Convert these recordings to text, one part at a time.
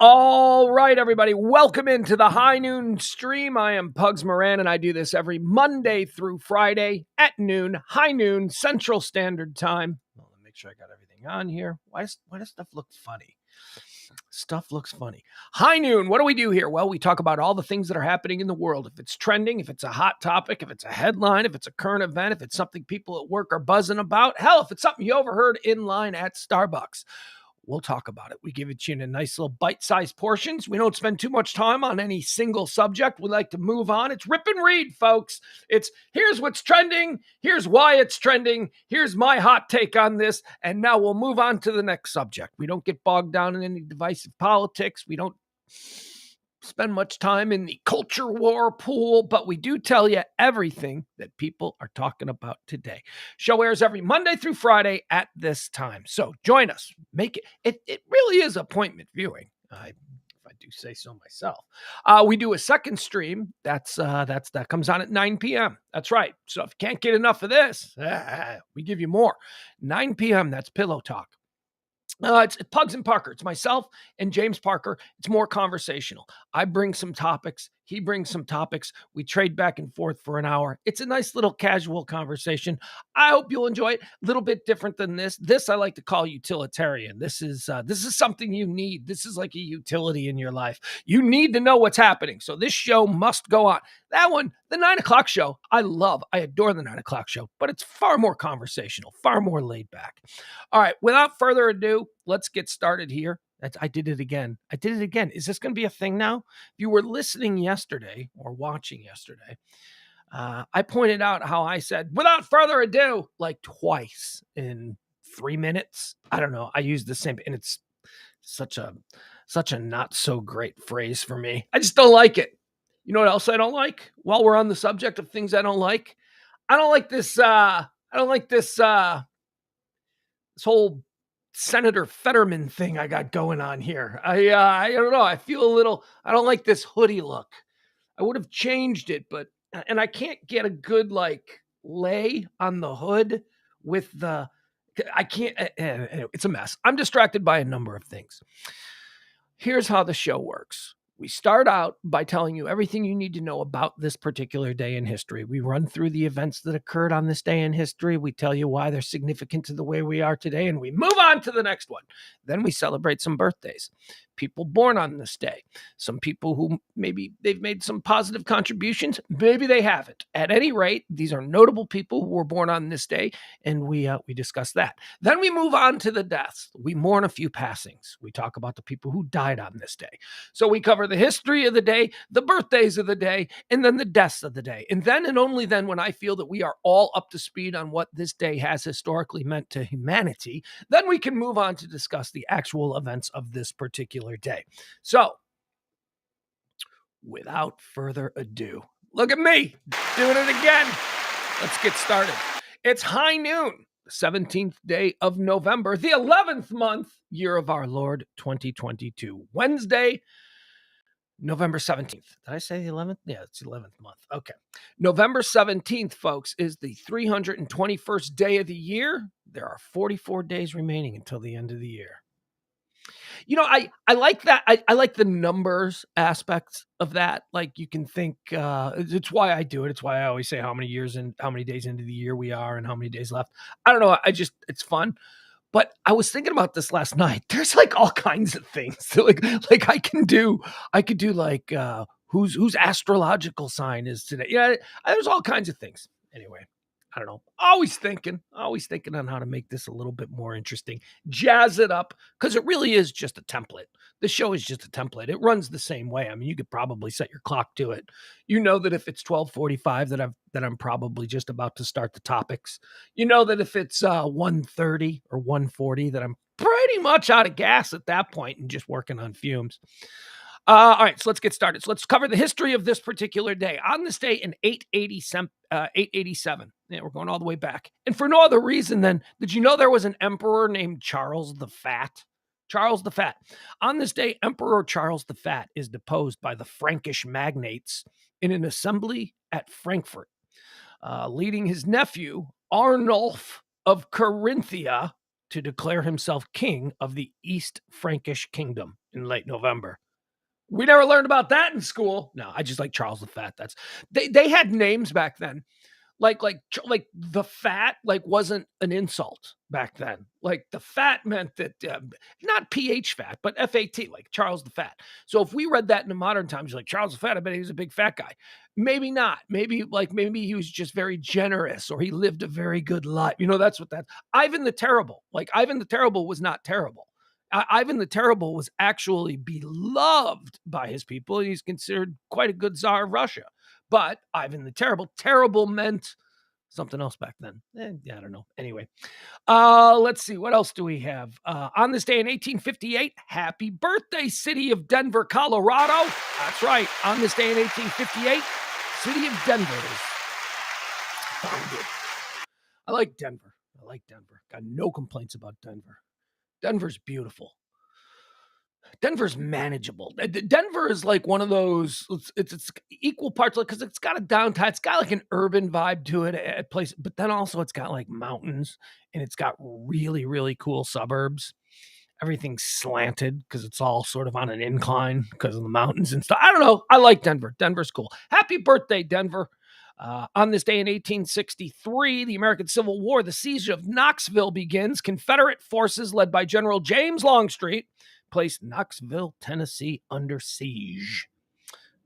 All right, everybody, welcome into the High Noon Stream. I am Pugs Moran, and I do this every Monday through Friday at noon, high noon, Central Standard Time. Well, let me make sure I got everything on here. Why does stuff look funny? Stuff looks funny. High noon, what do we do here? Well, we talk about all the things that are happening in the world. If it's trending, if it's a hot topic, if it's a headline, if it's a current event, if it's something people at work are buzzing about, hell, if it's something you overheard in line at Starbucks. We'll talk about it. We give it to you in nice little bite-sized portions. We don't spend too much time on any single subject. We like to move on. It's rip and read, folks. It's here's what's trending. Here's why it's trending. Here's my hot take on this. And now we'll move on to the next subject. We don't get bogged down in any divisive politics. We don't spend much time in the culture war pool, but we do tell you everything that people are talking about today. Show airs every Monday through Friday at this time. So join us. Make it. It really is appointment viewing. If I do say so myself. We do a second stream. That comes on at 9 p.m. That's right. So if you can't get enough of this, we give you more. 9 p.m. That's Pillow Talk. It's Pugs and Parker. It's myself and James Parker. It's more conversational. I bring some topics. He brings some topics. We trade back and forth for an hour. It's a nice little casual conversation. I hope you'll enjoy it. A little bit different than this. This I like to call utilitarian. This is something you need. This is like a utility in your life. You need to know what's happening. So this show must go on. That one, the 9 o'clock show, I adore the 9 o'clock show, but it's far more conversational, far more laid back. All right, without further ado, let's get started here. I did it again. Is this going to be a thing now? If you were listening yesterday or watching yesterday, I pointed out how I said, without further ado, like twice in 3 minutes. I don't know. I used the same, and it's such a not so great phrase for me. I just don't like it. You know what else I don't like? While we're on the subject of things I don't like this. This whole Senator Fetterman thing I got going on here. I don't know. I feel a little, I don't like this hoodie look. I would have changed it, and I can't get a good lay on the hood with I can't, anyway, it's a mess. I'm distracted by a number of things. Here's how the show works. We start out by telling you everything you need to know about this particular day in history. We run through the events that occurred on this day in history. We tell you why they're significant to the way we are today, and we move on to the next one. Then we celebrate some birthdays. People born on this day. Some people who maybe they've made some positive contributions. Maybe they haven't. At any rate, these are notable people who were born on this day, and we discuss that. Then we move on to the deaths. We mourn a few passings. We talk about the people who died on this day. So we cover the history of the day, the birthdays of the day, and then the deaths of the day. And then and only then, when I feel that we are all up to speed on what this day has historically meant to humanity, then we can move on to discuss the actual events of this particular day. So, without further ado, look at me doing it again. Let's get started. It's high noon, the 17th day of November, the 11th month, year of our Lord 2022, Wednesday, November 17th. Did I say the 11th? Yeah, it's the 11th month. Okay. November 17th, folks, is the 321st day of the year. There are 44 days remaining until the end of the year. You know, I like that. I like the numbers aspects of that. Like, you can think, it's why I do it. It's why I always say how many years and how many days into the year we are and how many days left. I don't know. It's fun. But I was thinking about this last night. There's all kinds of things that I could do like, whose astrological sign is today. Yeah, there's all kinds of things. Anyway, I don't know. Always thinking on how to make this a little bit more interesting. Jazz it up, because it really is just a template. The show is just a template. It runs the same way. I mean, you could probably set your clock to it. You know that if it's 12:45 that I'm probably just about to start the topics. You know that if it's 1:30 or 1:40 that I'm pretty much out of gas at that point and just working on fumes. All right, so let's get started. So let's cover the history of this particular day. On this day in 887, yeah, we're going all the way back. And for no other reason than, did you know there was an emperor named Charles the Fat? Charles the Fat. On this day, Emperor Charles the Fat is deposed by the Frankish magnates in an assembly at Frankfurt, leading his nephew, Arnulf of Carinthia, to declare himself king of the East Frankish kingdom in late November. We never learned about that in school. No, I just like Charles the Fat. They had names back then. Like the fat wasn't an insult back then. Like the fat meant that not pH fat, but FAT, like Charles the Fat. So if we read that in the modern times, like Charles the Fat, I bet he was a big fat guy. Maybe not. Maybe he was just very generous, or he lived a very good life. That's what that. Ivan the Terrible. Like Ivan the Terrible was not terrible. Ivan the Terrible was actually beloved by his people. He's considered quite a good Tsar of Russia. But Ivan the Terrible meant something else back then. I don't know. Anyway, let's see. What else do we have? On this day in 1858, happy birthday, city of Denver, Colorado. That's right. On this day in 1858, city of Denver is founded. I like Denver. Got no complaints about Denver. Denver's beautiful. Denver's manageable. Denver is like one of those, it's equal parts, because it's got a downtown, it's got like an urban vibe to it at place, but then also it's got like mountains, and it's got really, really cool suburbs. Everything's slanted because it's all sort of on an incline because of the mountains and stuff. I don't know. I like Denver. Denver's cool. Happy birthday, Denver. On this day in 1863, the American Civil War, the siege of Knoxville begins. Confederate forces led by General James Longstreet placed Knoxville, Tennessee under siege.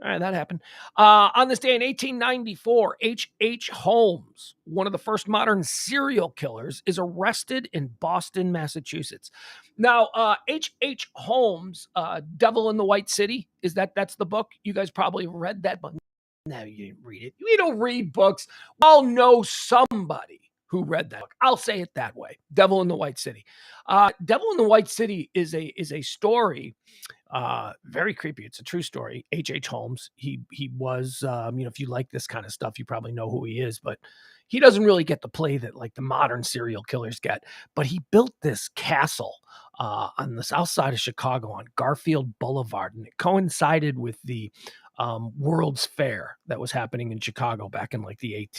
All right, that happened. On this day in 1894, H.H. Holmes, one of the first modern serial killers, is arrested in Boston, Massachusetts. Now, H.H. Holmes, Devil in the White City, that's the book? You guys probably read that book. No, you didn't read it. We don't read books. We all know somebody who read that book. I'll say it that way. Devil in the White City. Devil in the White City is a story, very creepy. It's a true story. H.H. Holmes, he was, if you like this kind of stuff, you probably know who he is, but he doesn't really get the play that like the modern serial killers get. But he built this castle on the south side of Chicago on Garfield Boulevard, and it coincided with the World's Fair that was happening in Chicago back in like the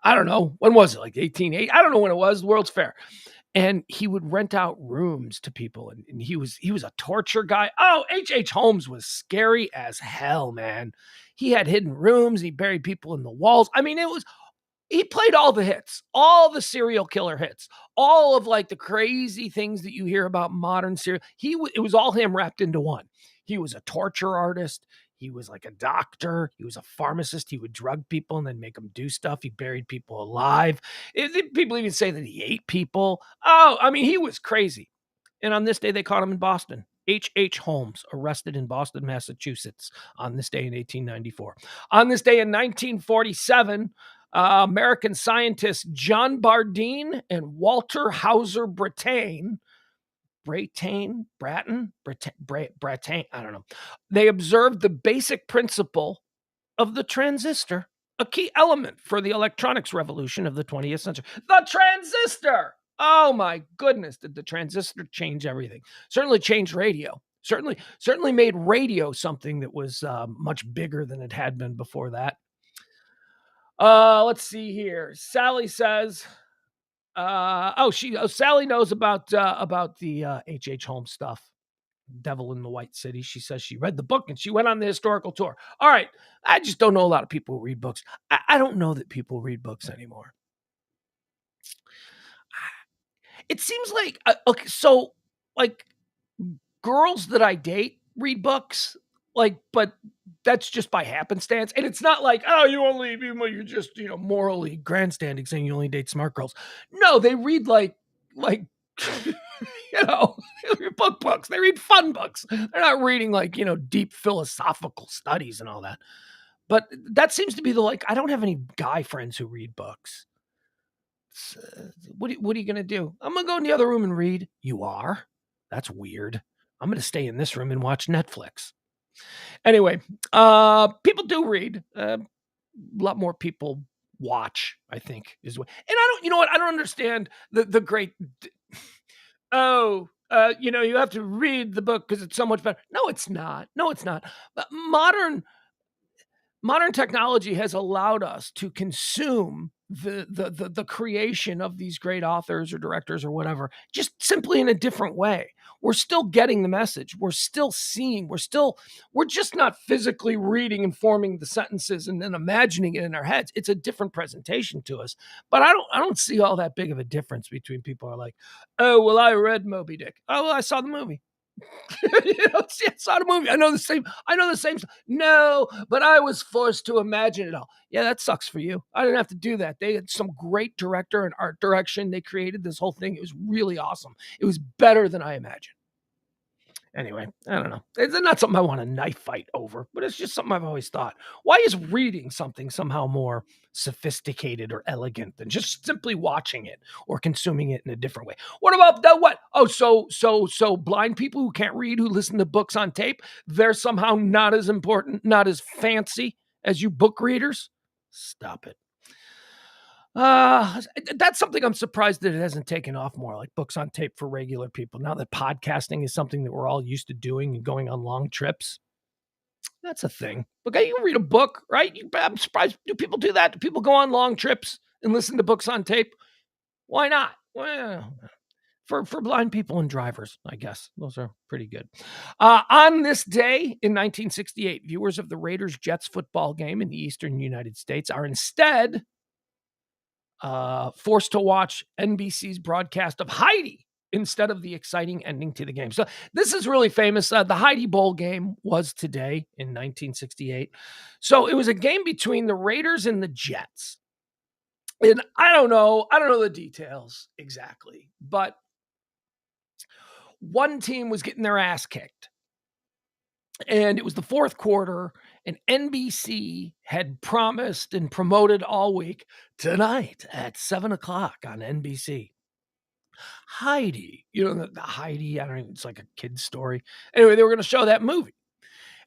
I don't know. When was it? Like 1880? I don't know when it was. The World's Fair. And he would rent out rooms to people. And he was a torture guy. Oh, H.H. Holmes was scary as hell, man. He had hidden rooms. He buried people in the walls. I mean, he played all the hits, all the serial killer hits, all of like the crazy things that you hear about modern serial. It was all him wrapped into one. He was a torture artist. He was like a doctor. He was a pharmacist. He would drug people and then make them do stuff. He buried people alive. People even say that he ate people. Oh, I mean, he was crazy. And on this day, they caught him in Boston. H.H. Holmes, arrested in Boston, Massachusetts, on this day in 1894. On this day in 1947, American scientists John Bardeen and Walter Hauser Brattain, I don't know. They observed the basic principle of the transistor, a key element for the electronics revolution of the 20th century. The transistor! Oh my goodness, did the transistor change everything? Certainly changed radio. Certainly made radio something that was much bigger than it had been before that. Let's see here. Sally says, Sally knows about the H.H. Holmes stuff. Devil in the White City. She says she read the book and she went on the historical tour. All right. I just don't know a lot of people who read books. I don't know that people read books anymore. It seems like, okay, so like girls that I date read books, like, but that's just by happenstance. And it's not like, oh, you're just, morally grandstanding saying you only date smart girls. No, they read like, they read books. They read fun books. They're not reading like, deep philosophical studies and all that. But that seems to be I don't have any guy friends who read books. What are you going to do? I'm going to go in the other room and read. You are? That's weird. I'm going to stay in this room and watch Netflix. Anyway, people do read. A lot more people watch, I think, is what. And I don't understand the great. You have to read the book because it's so much better. No, it's not. But modern technology has allowed us to consume the creation of these great authors or directors or whatever, just simply in a different way. We're still getting the message. We're still seeing. We're just not physically reading and forming the sentences and then imagining it in our heads. It's a different presentation to us. But I don't see all that big of a difference between people who are like, oh, well, I read Moby Dick. Oh, well, I saw the movie. See, I saw the movie. I know the same. No, but I was forced to imagine it all. Yeah, that sucks for you. I didn't have to do that. They had some great director and art direction. They created this whole thing. It was really awesome. It was better than I imagined. Anyway, I don't know. It's not something I want a knife fight over, but it's just something I've always thought. Why is reading something somehow more sophisticated or elegant than just simply watching it or consuming it in a different way? What about that? What? Oh, so blind people who can't read, who listen to books on tape, they're somehow not as important, not as fancy as you book readers? Stop it. That's something I'm surprised that it hasn't taken off more, like books on tape for regular people. Now that podcasting is something that we're all used to doing and going on long trips, that's a thing. Okay, you can read a book, right? I'm surprised. Do people do that? Do people go on long trips and listen to books on tape? Why not? Well, for blind people and drivers, I guess. Those are pretty good. On this day in 1968, viewers of the Raiders-Jets football game in the eastern United States are instead forced to watch NBC's broadcast of Heidi instead of the exciting ending to the game. So this is really famous. The Heidi Bowl game was today in 1968. So it was a game between the Raiders and the Jets. And I don't know the details exactly, but one team was getting their ass kicked. And it was the fourth quarter, and NBC had promised and promoted all week, tonight at 7:00 on NBC. Heidi, the Heidi, I don't know, it's like a kid's story. Anyway, they were going to show that movie.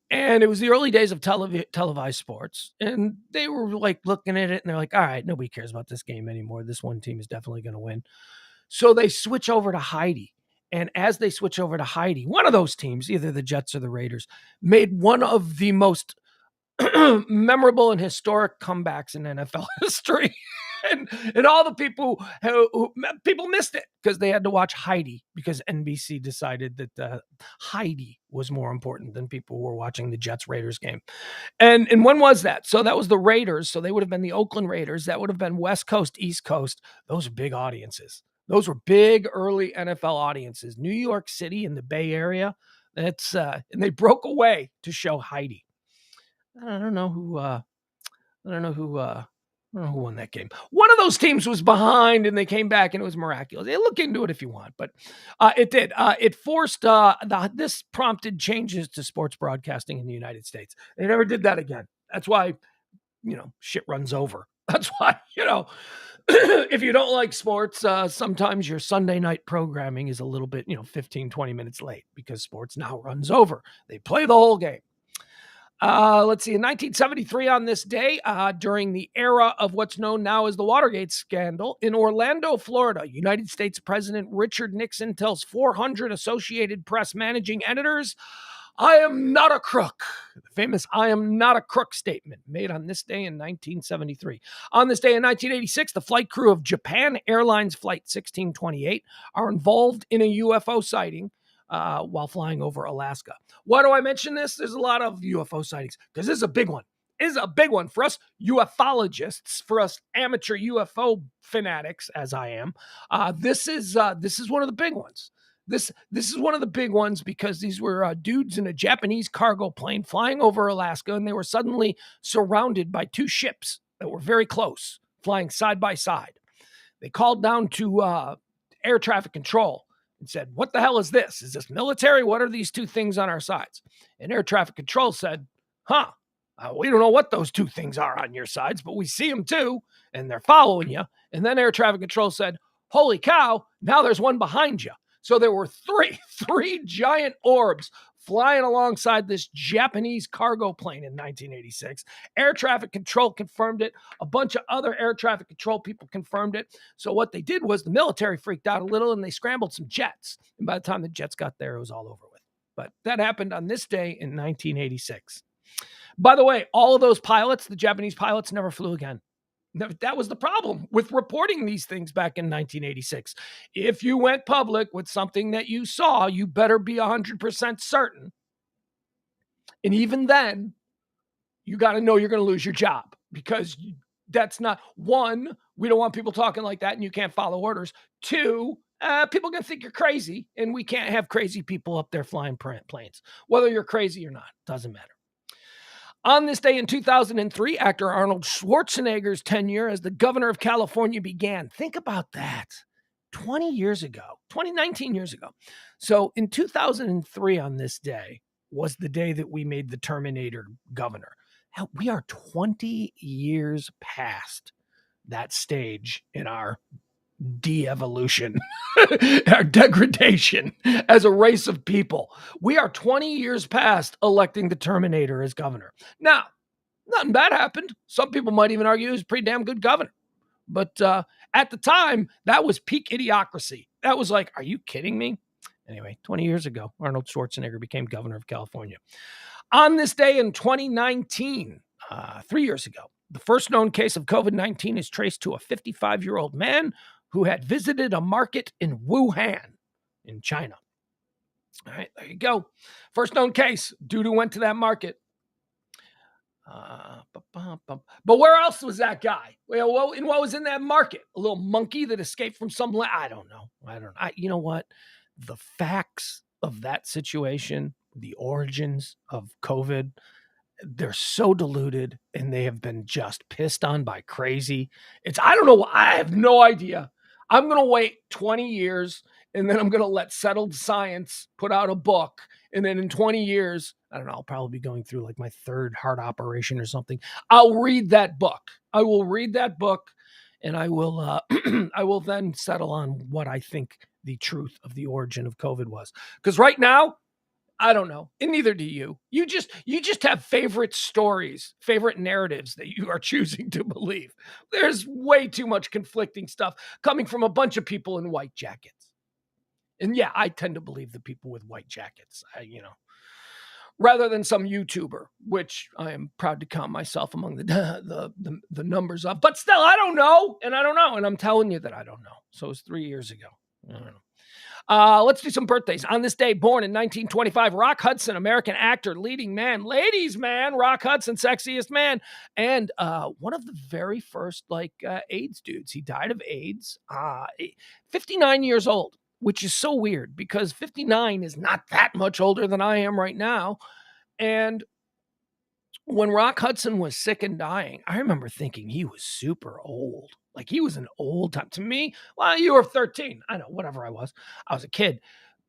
And it was the early days of televised sports. And they were like looking at it and they're like, all right, nobody cares about this game anymore. This one team is definitely going to win. So they switch over to Heidi. And as they switch over to Heidi, one of those teams, either the Jets or the Raiders, made one of the most memorable and historic comebacks in NFL history. and all the people who people missed it because they had to watch Heidi because NBC decided that Heidi was more important than people who were watching the Jets Raiders game. And when was that? So that was the Raiders. So they would have been the Oakland Raiders. That would have been West Coast, East Coast. Those are big audiences. Those were big early NFL audiences. New York City and the Bay Area. And they broke away to show Heidi. I don't know who won that game. One of those teams was behind and they came back and it was miraculous. They look into it if you want, but it did. It forced this prompted changes to sports broadcasting in the United States. They never did that again. That's why, shit runs over. That's why, if you don't like sports, sometimes your Sunday night programming is a little bit, 15, 20 minutes late because sports now runs over. They play the whole game. Let's see, in 1973 on this day, during the era of what's known now as the Watergate scandal, in Orlando, Florida, United States President Richard Nixon tells 400 Associated Press managing editors, I am not a crook. The famous I am not a crook statement made on this day in 1973. On this day in 1986, the flight crew of Japan Airlines Flight 1628 are involved in a UFO sighting while flying over Alaska. Why do I mention this? There's a lot of UFO sightings because this is a big one. This is a big one for us ufologists, for us amateur UFO fanatics, as I am. This is one of the big ones. This is one of the big ones because these were dudes in a Japanese cargo plane flying over Alaska, and they were suddenly surrounded by two ships that were very close, flying side by side. They called down to air traffic control and said, what the hell is this? Is this military? What are these two things on our sides? And air traffic control said, we don't know what those two things are on your sides, but we see them too, and they're following you. And then air traffic control said, holy cow, now there's one behind you. So there were three giant orbs flying alongside this Japanese cargo plane in 1986. Air traffic control confirmed it. A bunch of other air traffic control people confirmed it. So what they did was the military freaked out a little and they scrambled some jets. And by the time the jets got there, it was all over with. But that happened on this day in 1986. By the way, all of those pilots, the Japanese pilots, never flew again. That was the problem with reporting these things back in 1986. If you went public with something that you saw, you better be 100% certain. And even then, you got to know you're going to lose your job, because that's not, one, we don't want people talking like that and you can't follow orders. Two, people are going to think you're crazy, and we can't have crazy people up there flying planes. Whether you're crazy or not, doesn't matter. On this day in 2003, actor Arnold Schwarzenegger's tenure as the governor of California began. Think about that. 19 years ago. So in 2003, on this day, was the day that we made the Terminator governor. Hell, we are 20 years past that stage in our de-evolution, our degradation as a race of people. We are 20 years past electing the Terminator as governor. Now, nothing bad happened. Some people might even argue he was a pretty damn good governor. But at the time, that was peak idiocracy. That was like, are you kidding me? Anyway, 20 years ago, Arnold Schwarzenegger became governor of California. On this day in 2019, 3 years ago, the first known case of COVID-19 is traced to a 55-year-old man who had visited a market in Wuhan in China. All right, there you go. First known case. Dude who went to that market. But where else was that guy? Well, what was in that market? A little monkey that escaped from some land? I don't know. You know what? The facts of that situation, the origins of COVID, they're so diluted, and they have been just pissed on by crazy. I don't know. I have no idea. I'm going to wait 20 years, and then I'm going to let Settled Science put out a book. And then in 20 years, I don't know, I'll probably be going through like my third heart operation or something. I'll read that book. I will read that book, and I will I will then settle on what I think the truth of the origin of COVID was. Because right now, I don't know, and neither do you. You just have favorite stories, favorite narratives that you are choosing to believe. There's way too much conflicting stuff coming from a bunch of people in white jackets. And yeah, I tend to believe the people with white jackets, rather than some YouTuber, which I am proud to count myself among the numbers of. But still, I don't know, and I'm telling you that I don't know. So it was 3 years ago. I don't know. Let's do some birthdays. On this day, born in 1925, Rock Hudson, American actor, leading man, ladies man, Rock Hudson, sexiest man, and one of the very first AIDS dudes. He died of AIDS, 59 years old, which is so weird because 59 is not that much older than I am right now. And when Rock Hudson was sick and dying, I remember thinking he was super old. Like, he was an old time to me. Well, you were 13. I know, whatever I was a kid.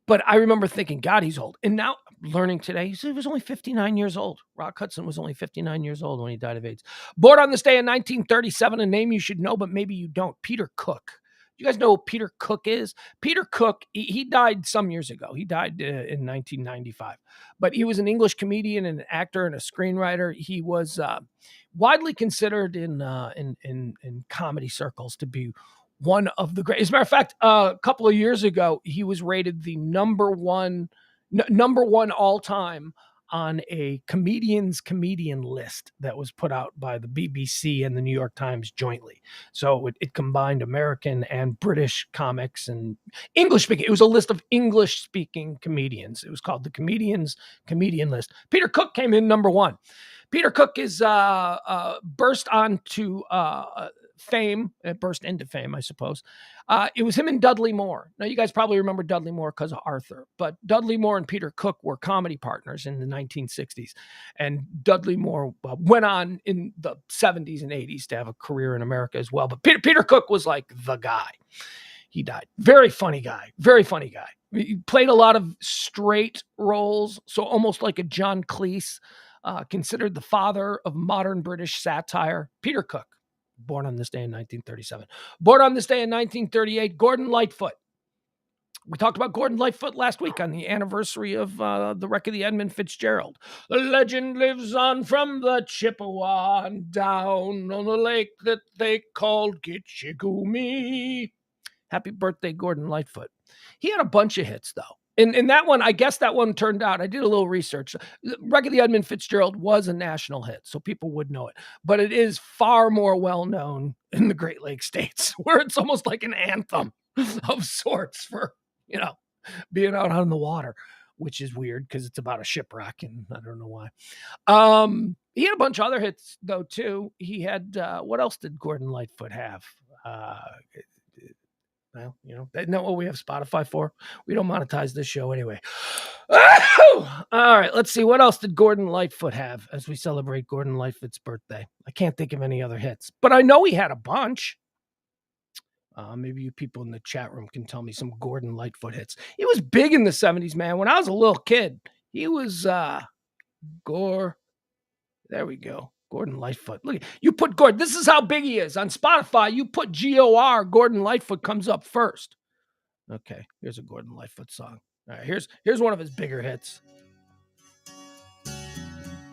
But I remember thinking, God, he's old. And now learning today, he was only 59 years old. Rock Hudson was only 59 years old when he died of AIDS. Born on this day in 1937, a name you should know, but maybe you don't. Peter Cook. You guys know who Peter Cook is? Peter Cook, he died some years ago. He died in 1995. But he was an English comedian and an actor and a screenwriter. He was widely considered in comedy circles to be one of the great. As a matter of fact, a couple of years ago, he was rated the number one all time on a comedian list that was put out by the BBC and the New York Times jointly. So it combined American and British comics and English speaking. It was a list of English speaking comedians. It was called the Comedian List. Peter Cook came in number one. Peter Cook is burst into fame, I suppose. It was him and Dudley Moore. Now, you guys probably remember Dudley Moore because of Arthur, but Dudley Moore and Peter Cook were comedy partners in the 1960s. And Dudley Moore went on in the 70s and 80s to have a career in America as well. But Peter Cook was like the guy. He died. Very funny guy. He played a lot of straight roles, so almost like a John Cleese, considered the father of modern British satire. Peter Cook. Born on this day in 1937. Born on this day in 1938, Gordon Lightfoot. We talked about Gordon Lightfoot last week on the anniversary of the wreck of the Edmund Fitzgerald. The legend lives on from the Chippewa and down on the lake that they called Gitchigumi. Happy birthday, Gordon Lightfoot. He had a bunch of hits, though. In that one, I guess that one turned out, I did a little research. Wreck of the Edmund Fitzgerald was a national hit, so people would know it. But it is far more well-known in the Great Lakes states, where it's almost like an anthem of sorts for, being out on the water, which is weird because it's about a shipwreck, and I don't know why. He had a bunch of other hits, though, too. He had, what else did Gordon Lightfoot have? Well, isn't that what we have Spotify for? We don't monetize this show anyway. All right, let's see. What else did Gordon Lightfoot have as we celebrate Gordon Lightfoot's birthday? I can't think of any other hits, but I know he had a bunch. Maybe you people in the chat room can tell me some Gordon Lightfoot hits. He was big in the 70s, man. When I was a little kid, he was there we go. Gordon Lightfoot. Look, you put Gordon. This is how big he is. On Spotify, you put GOR, Gordon Lightfoot comes up first. Okay, here's a Gordon Lightfoot song. All right, here's one of his bigger hits.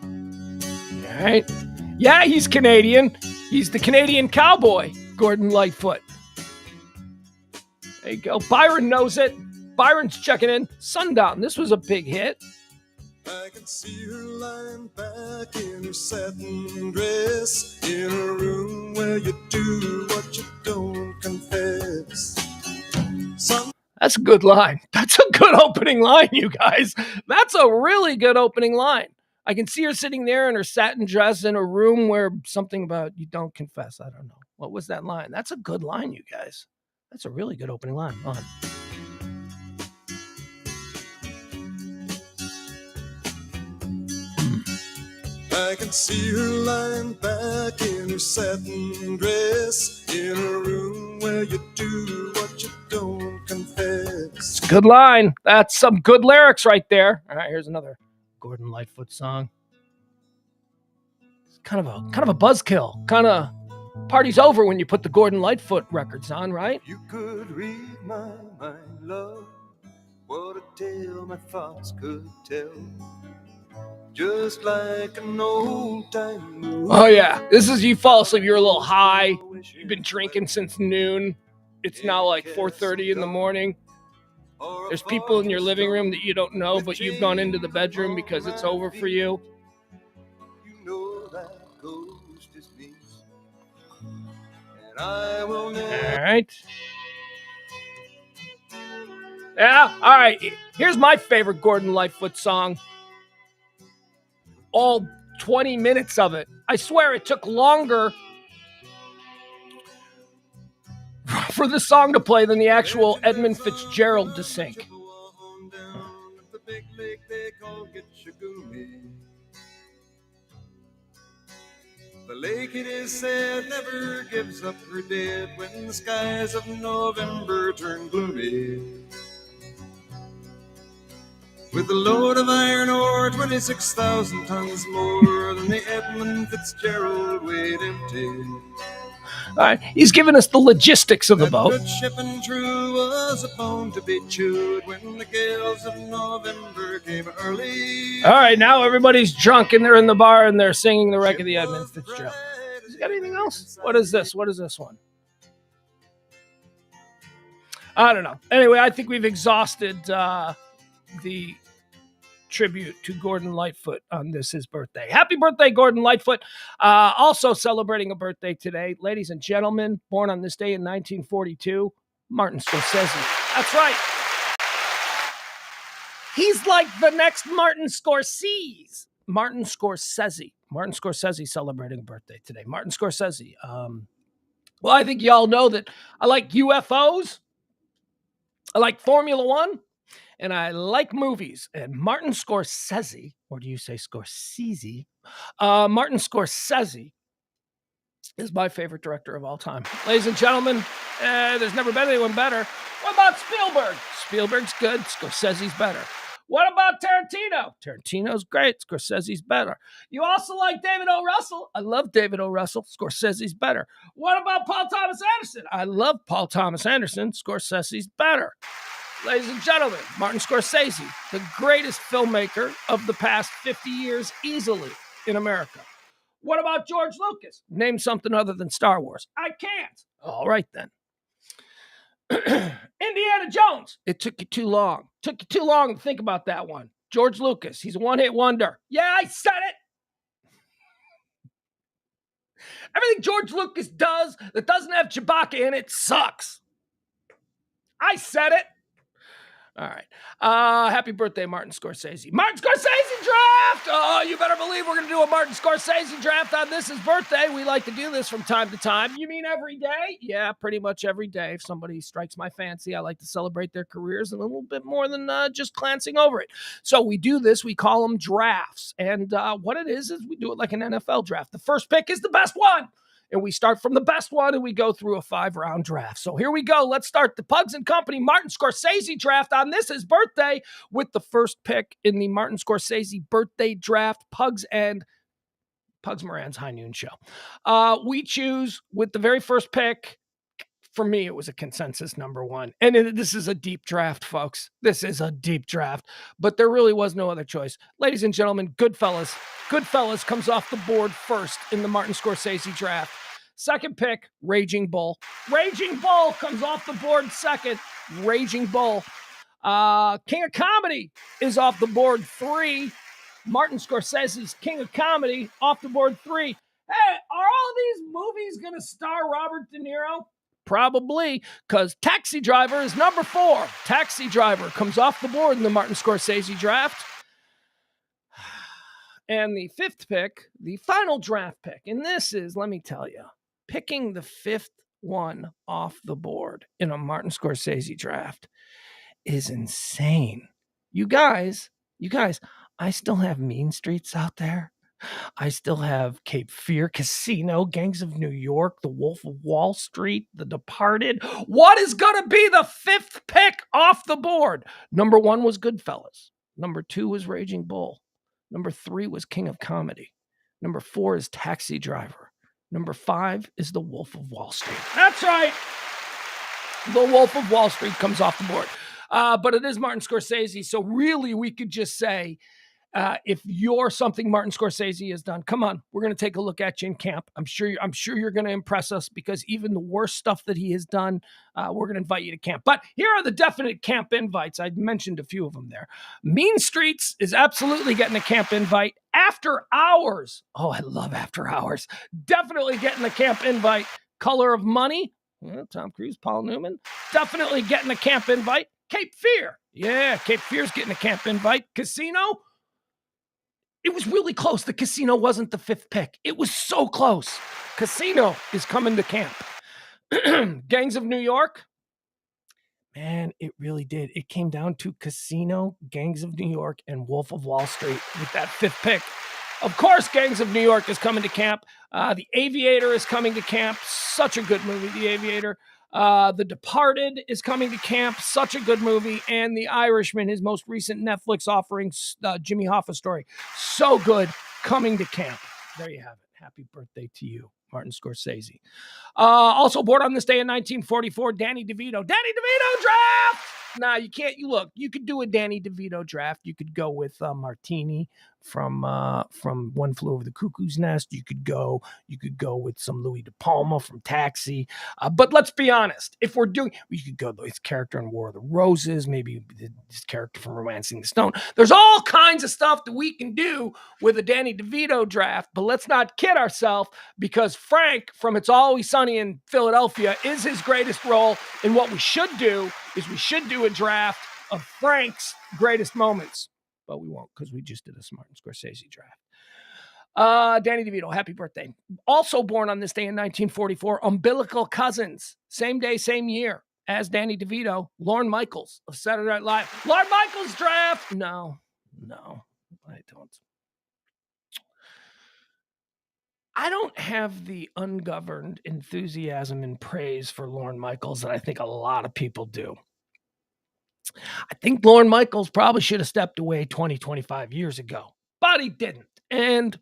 All right. Yeah, he's Canadian. He's the Canadian cowboy, Gordon Lightfoot. There you go. Byron knows it. Byron's checking in. Sundown. This was a big hit. I can see her lying back in her satin dress in a room where you do what you don't confess. That's a good line. That's a good opening line, you guys. That's a really good opening line. I can see her sitting there in her satin dress in a room where something about you don't confess. I don't know. What was that line? That's a good line, you guys. That's a really good opening line. Go on. I can see her lying back in her satin dress in a room where you do what you don't confess. It's a good line. That's some good lyrics right there. All right, here's another Gordon Lightfoot song. It's kind of a buzzkill. Kind of party's over when you put the Gordon Lightfoot records on, right? You could read my mind, love. What a tale my thoughts could tell. Just like an old time movie. Oh, yeah. This is you fall asleep. You're a little high. You've been drinking since noon. It's now like 4:30 in the morning. There's people in your living room that you don't know, but you've gone into the bedroom because it's over for you. You know that ghost is me. And I will never. All right. Yeah, all right. Here's my favorite Gordon Lightfoot song. All 20 minutes of it. I swear it took longer for the song to play than the actual Edmund Fitzgerald to sink. The lake, it is said, never gives up her dead when the skies of November turn gloomy. With a load of iron ore, 26,000 tons more than the Edmund Fitzgerald weighed empty. All right, he's giving us the logistics of the boat. Good ship and true was a bone to be chewed when the gales of November came early. All right, now everybody's drunk and they're in the bar and they're singing the Wreck of the Edmund Fitzgerald. Has he got anything else? What is this? What is this one? I don't know. Anyway, I think we've exhausted the tribute to Gordon Lightfoot on his birthday. Happy birthday, Gordon Lightfoot. Also celebrating a birthday today, ladies and gentlemen, born on this day in 1942, Martin Scorsese. That's right. He's like the next Martin Scorsese. Martin Scorsese celebrating a birthday today. Martin Scorsese. Well, I think y'all know that I like UFOs. I like Formula One. And I like movies. And Martin Scorsese, or do you say Scorsese? Martin Scorsese is my favorite director of all time. Ladies and gentlemen, there's never been anyone better. What about Spielberg? Spielberg's good. Scorsese's better. What about Tarantino? Tarantino's great. Scorsese's better. You also like David O. Russell? I love David O. Russell. Scorsese's better. What about Paul Thomas Anderson? I love Paul Thomas Anderson. Scorsese's better. Ladies and gentlemen, Martin Scorsese, the greatest filmmaker of the past 50 years easily in America. What about George Lucas? Name something other than Star Wars. I can't. All right, then. Indiana Jones. It took you too long. Took you too long to think about that one. George Lucas. He's a one-hit wonder. Yeah, I said it. Everything George Lucas does that doesn't have Chewbacca in it sucks. I said it. All right. Happy birthday, Martin Scorsese. Martin Scorsese draft! Oh, you better believe we're going to do a Martin Scorsese draft on this his birthday. We like to do this from time to time. You mean every day? Yeah, pretty much every day. If somebody strikes my fancy, I like to celebrate their careers and a little bit more than just glancing over it. So we do this. We call them drafts. And what it is we do it like an NFL draft. The first pick is the best one. And we start from the best one and we go through a 5-round draft. So here we go. Let's start the Pugs and Company Martin Scorsese draft on this his birthday with the first pick in the Martin Scorsese birthday draft, Pugs Moran's High Noon Show. We choose with the very first pick. For me, it was a consensus number one. And this is a deep draft, folks. This is a deep draft. But there really was no other choice. Ladies and gentlemen, Goodfellas. Goodfellas comes off the board first in the Martin Scorsese draft. Second pick, Raging Bull. Raging Bull comes off the board second. Raging Bull. King of Comedy is off the board 3. Martin Scorsese's King of Comedy off the board 3. Hey, are all these movies going to star Robert De Niro? Probably, because Taxi Driver is number 4. Taxi Driver comes off the board in the Martin Scorsese draft. And the 5th pick, the final draft pick, and this is, let me tell you, picking the 5th one off the board in a Martin Scorsese draft is insane. You guys, I still have Mean Streets out there. I still have Cape Fear, Casino, Gangs of New York, The Wolf of Wall Street, The Departed. What is going to be the 5th pick off the board? Number 1 was Goodfellas. Number 2 was Raging Bull. Number 3 was King of Comedy. Number 4 is Taxi Driver. Number 5 is The Wolf of Wall Street. That's right. The Wolf of Wall Street comes off the board. But it is Martin Scorsese, so really we could just say, if you're something Martin Scorsese has done, come on, we're going to take a look at you in camp. I'm sure you're going to impress us because even the worst stuff that he has done, we're going to invite you to camp. But here are the definite camp invites. I mentioned a few of them there. Mean Streets is absolutely getting a camp invite. After Hours. Oh, I love After Hours. Definitely getting a camp invite. Color of Money. Well, Tom Cruise, Paul Newman. Definitely getting a camp invite. Cape Fear. Yeah, Cape Fear's getting a camp invite. Casino. It was really close. The Casino wasn't the 5th pick. It was so close. Casino is coming to camp. Gangs of New York. Man, it really did. It came down to Casino, Gangs of New York, and Wolf of Wall Street with that 5th pick. Of course, Gangs of New York is coming to camp. The Aviator is coming to camp. Such a good movie, The Aviator. The Departed is coming to camp. Such a good movie. And The Irishman, his most recent Netflix offering, Jimmy Hoffa story. So good. Coming to camp. There you have it. Happy birthday to you, Martin Scorsese. Also born on this day in 1944, Danny DeVito. Danny DeVito draft! Nah, you can't. You could do a Danny DeVito draft. You could go with Martini from One Flew Over the Cuckoo's Nest. You could go with some Louis De Palma from Taxi. But let's be honest. We could go his character in War of the Roses, maybe his character from Romancing the Stone. There's all kinds of stuff that we can do with a Danny DeVito draft, but let's not kid ourselves because Frank from It's Always Sunny in Philadelphia is his greatest role. And what we should do is we should do a draft of Frank's greatest moments. But we won't because we just did a Martin Scorsese draft. Danny DeVito, happy birthday. Also born on this day in 1944, umbilical cousins. Same day, same year as Danny DeVito. Lorne Michaels of Saturday Night Live. Lorne Michaels draft. No, I don't. I don't have the ungoverned enthusiasm and praise for Lorne Michaels that I think a lot of people do. I think Lorne Michaels probably should have stepped away 25 years ago, but he didn't. And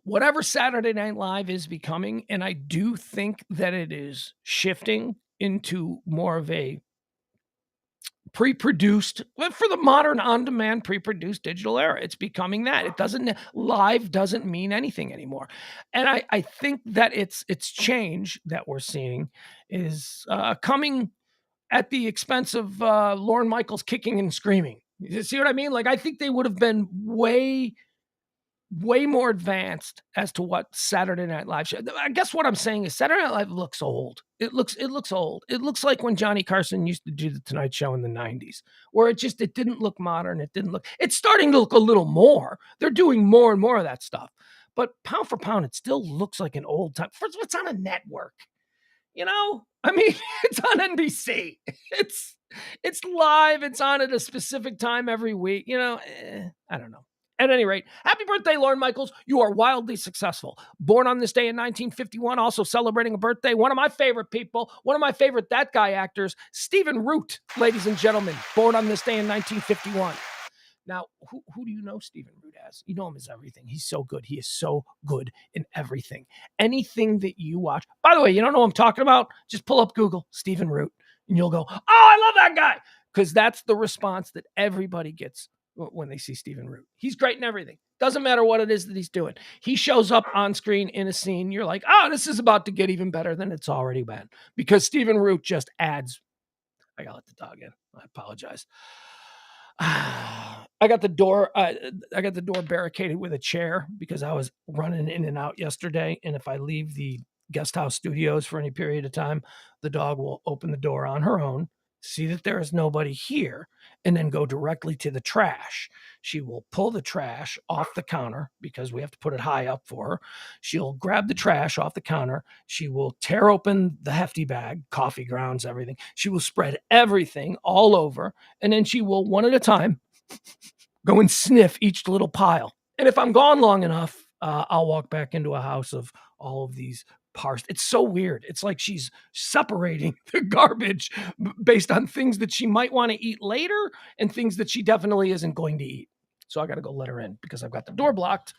whatever Saturday Night Live is becoming, and I do think that it is shifting into more of a pre-produced for the modern on-demand pre-produced digital era. It's becoming that. It doesn't live doesn't mean anything anymore. And I think that it's change that we're seeing is coming at the expense of Lorne Michaels kicking and screaming. You see what I mean? Like, I think they would have been way more advanced as to what Saturday Night Live should. I guess what I'm saying is Saturday Night Live looks old. It looks old. It looks like when Johnny Carson used to do the Tonight Show in the 90s, where it didn't look modern. It's starting to look a little more. They're doing more and more of that stuff. But pound for pound, it still looks like an old time. First of all, it's on a network. I mean, it's on NBC. It's live. It's on at a specific time every week. I don't know. At any rate, happy birthday, Lorne Michaels. You are wildly successful. Born on this day in 1951, also celebrating a birthday. One of my favorite people, one of my favorite That Guy actors, Stephen Root, ladies and gentlemen, born on this day in 1951. Now, who do you know Stephen Root as? You know him as everything. He's so good. He is so good in everything. Anything that you watch. By the way, you don't know what I'm talking about? Just pull up Google, Stephen Root, and you'll go, oh, I love that guy. Because that's the response that everybody gets when they see Stephen Root. He's great in everything. Doesn't matter what it is that he's doing. He shows up on screen in a scene. You're like, oh, this is about to get even better than it's already been. Because Stephen Root just adds. I gotta let the dog in. I apologize. I got the door barricaded with a chair because I was running in and out yesterday. And if I leave the guest house studios for any period of time, the dog will open the door on her own, see that there is nobody here, and then go directly to the trash. She will pull the trash off the counter because we have to put it high up for her. She'll grab the trash off the counter. She will tear open the hefty bag, coffee grounds, everything. She will spread everything all over, and then she will, one at a time, go and sniff each little pile. And if I'm gone long enough, I'll walk back into a house of all of these parsed. It's so weird. It's like she's separating the garbage based on things that she might want to eat later and things that she definitely isn't going to eat. So I got to go let her in because I've got the door blocked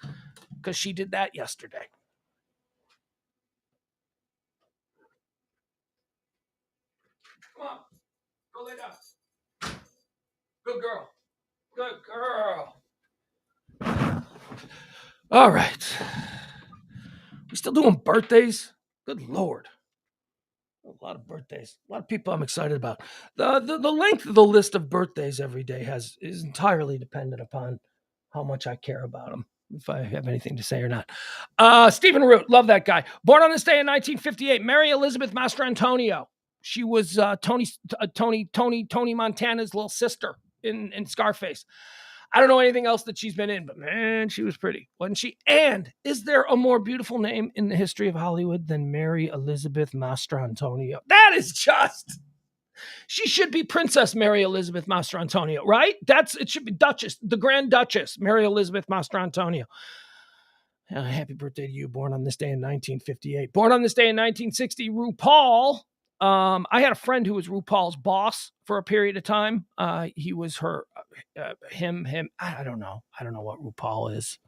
because she did that yesterday. Come on, go lay down. Good girl. Good girl. All right. We still doing birthdays? Good Lord. A lot of birthdays. A lot of people I'm excited about. The length of the list of birthdays every day is entirely dependent upon how much I care about them, if I have anything to say or not. Stephen Root, love that guy. Born on this day in 1958, Mary Elizabeth Mastrantonio. She was Tony Montana's little sister in Scarface. I don't know anything else that she's been in, but man, she was pretty, wasn't she? And is there a more beautiful name in the history of Hollywood than Mary Elizabeth Mastrantonio? That is just, she should be Princess Mary Elizabeth Mastrantonio, right? It should be Duchess, the Grand Duchess, Mary Elizabeth Mastrantonio. Happy birthday to you, born on this day in 1958. Born on this day in 1960, RuPaul. I had a friend who was RuPaul's boss for a period of time. He was him. I don't know. I don't know what RuPaul is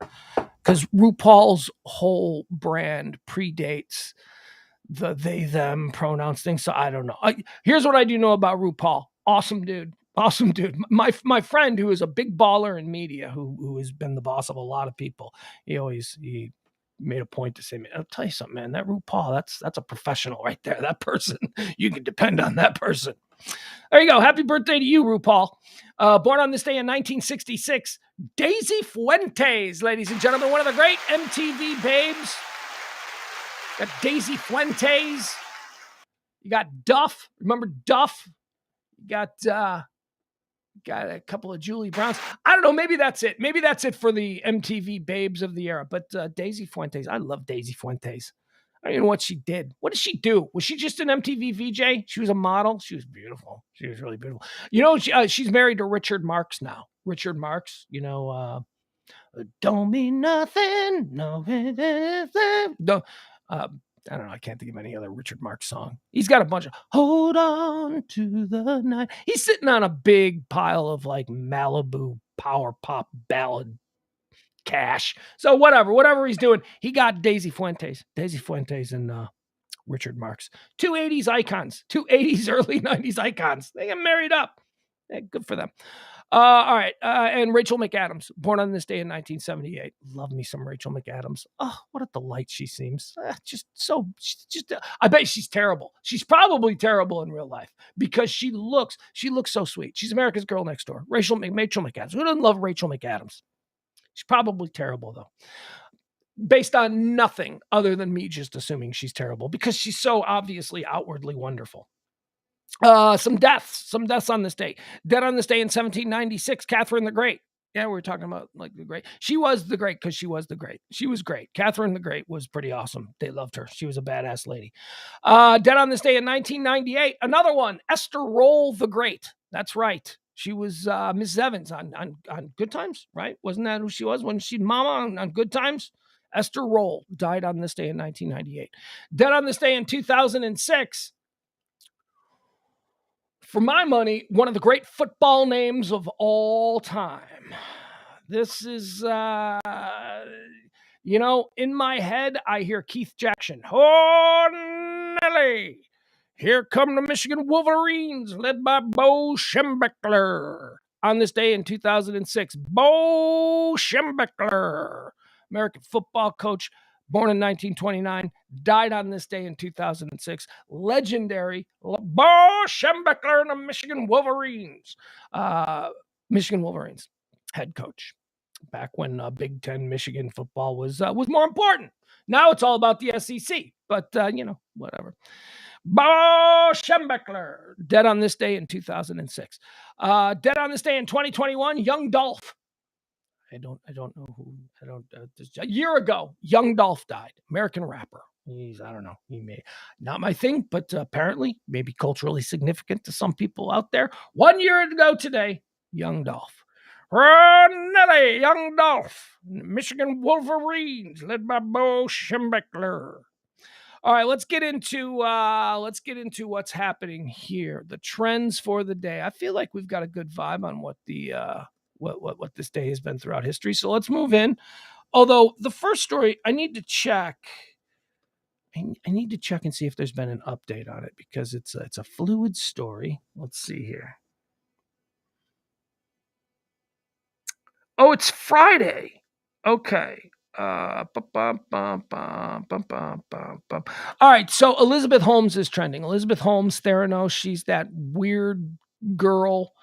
because RuPaul's whole brand predates the they, them pronouns thing. So I don't know. Here's what I do know about RuPaul. Awesome dude. Awesome dude. My friend who is a big baller in media, who has been the boss of a lot of people. He made a point to say, man, I'll tell you something, man, that RuPaul, that's a professional right there. That person, you can depend on that person. There you go. Happy birthday to you, RuPaul. Born on this day in 1966, Daisy Fuentes, ladies and gentlemen, one of the great MTV babes. Got Daisy Fuentes. You got Duff. Remember Duff? You got a couple of Julie Browns. I don't know. Maybe that's it. Maybe that's it for the MTV babes of the era. But Daisy Fuentes, I love Daisy Fuentes. I don't even know what she did. What did she do? Was she just an MTV VJ? She was a model. She was beautiful. She was really beautiful. She's married to Richard Marx now. Richard Marx, don't mean nothing. No, I don't know. I can't think of any other Richard Marx song. He's got a bunch of Hold On to the Night. He's sitting on a big pile of like Malibu power pop ballad cash. So whatever he's doing, he got Daisy Fuentes and Richard Marx. Two 80s icons, two 80s, early 90s icons. They get married up. Good for them. All right. And Rachel McAdams, born on this day in 1978. Love me some Rachel McAdams. Oh, what a delight she seems. I bet she's terrible. She's probably terrible in real life because she looks so sweet. She's America's Girl Next Door. Rachel McAdams. Who doesn't love Rachel McAdams? She's probably terrible, though, based on nothing other than me just assuming she's terrible because she's so obviously outwardly wonderful. Some deaths on this day. Dead on this day in 1796, Catherine the Great. Yeah, we were talking about like the Great. She was the Great because she was the Great. She was great. Catherine the Great was pretty awesome. They loved her. She was a badass lady. Dead on this day in 1998, another one, Esther Roll the Great. That's right. She was Mrs. Evans on Good Times, right? Wasn't that who she was when she'd Mama on Good Times? Esther Roll died on this day in 1998. Dead on this day in 2006, for my money, one of the great football names of all time. This is, in my head, I hear Keith Jackson. Oh, Nelly! Here come the Michigan Wolverines, led by Bo Schembechler. On this day in 2006, Bo Schembechler, American football coach, born in 1929, died on this day in 2006. Legendary Bo Schembechler and the Michigan Wolverines. Michigan Wolverines head coach. Back when Big Ten Michigan football was more important. Now it's all about the SEC, but whatever. Bo Schembechler, dead on this day in 2006. Dead on this day in 2021, Young Dolph. I don't know who. A year ago, Young Dolph died. American rapper. I don't know. He may not my thing, but apparently maybe culturally significant to some people out there. 1 year ago today, Young Dolph. Nelly, Young Dolph, Michigan Wolverines, led by Bo Schembechler. All right, let's get into what's happening here. The trends for the day. I feel like we've got a good vibe on what the what this day has been throughout history. So let's move in. Although the first story, I need to check. I need to check and see if there's been an update on it because it's a fluid story. Let's see here. Oh, it's Friday. Okay. All right, so Elizabeth Holmes is trending. Elizabeth Holmes, Theranos, she's that weird girl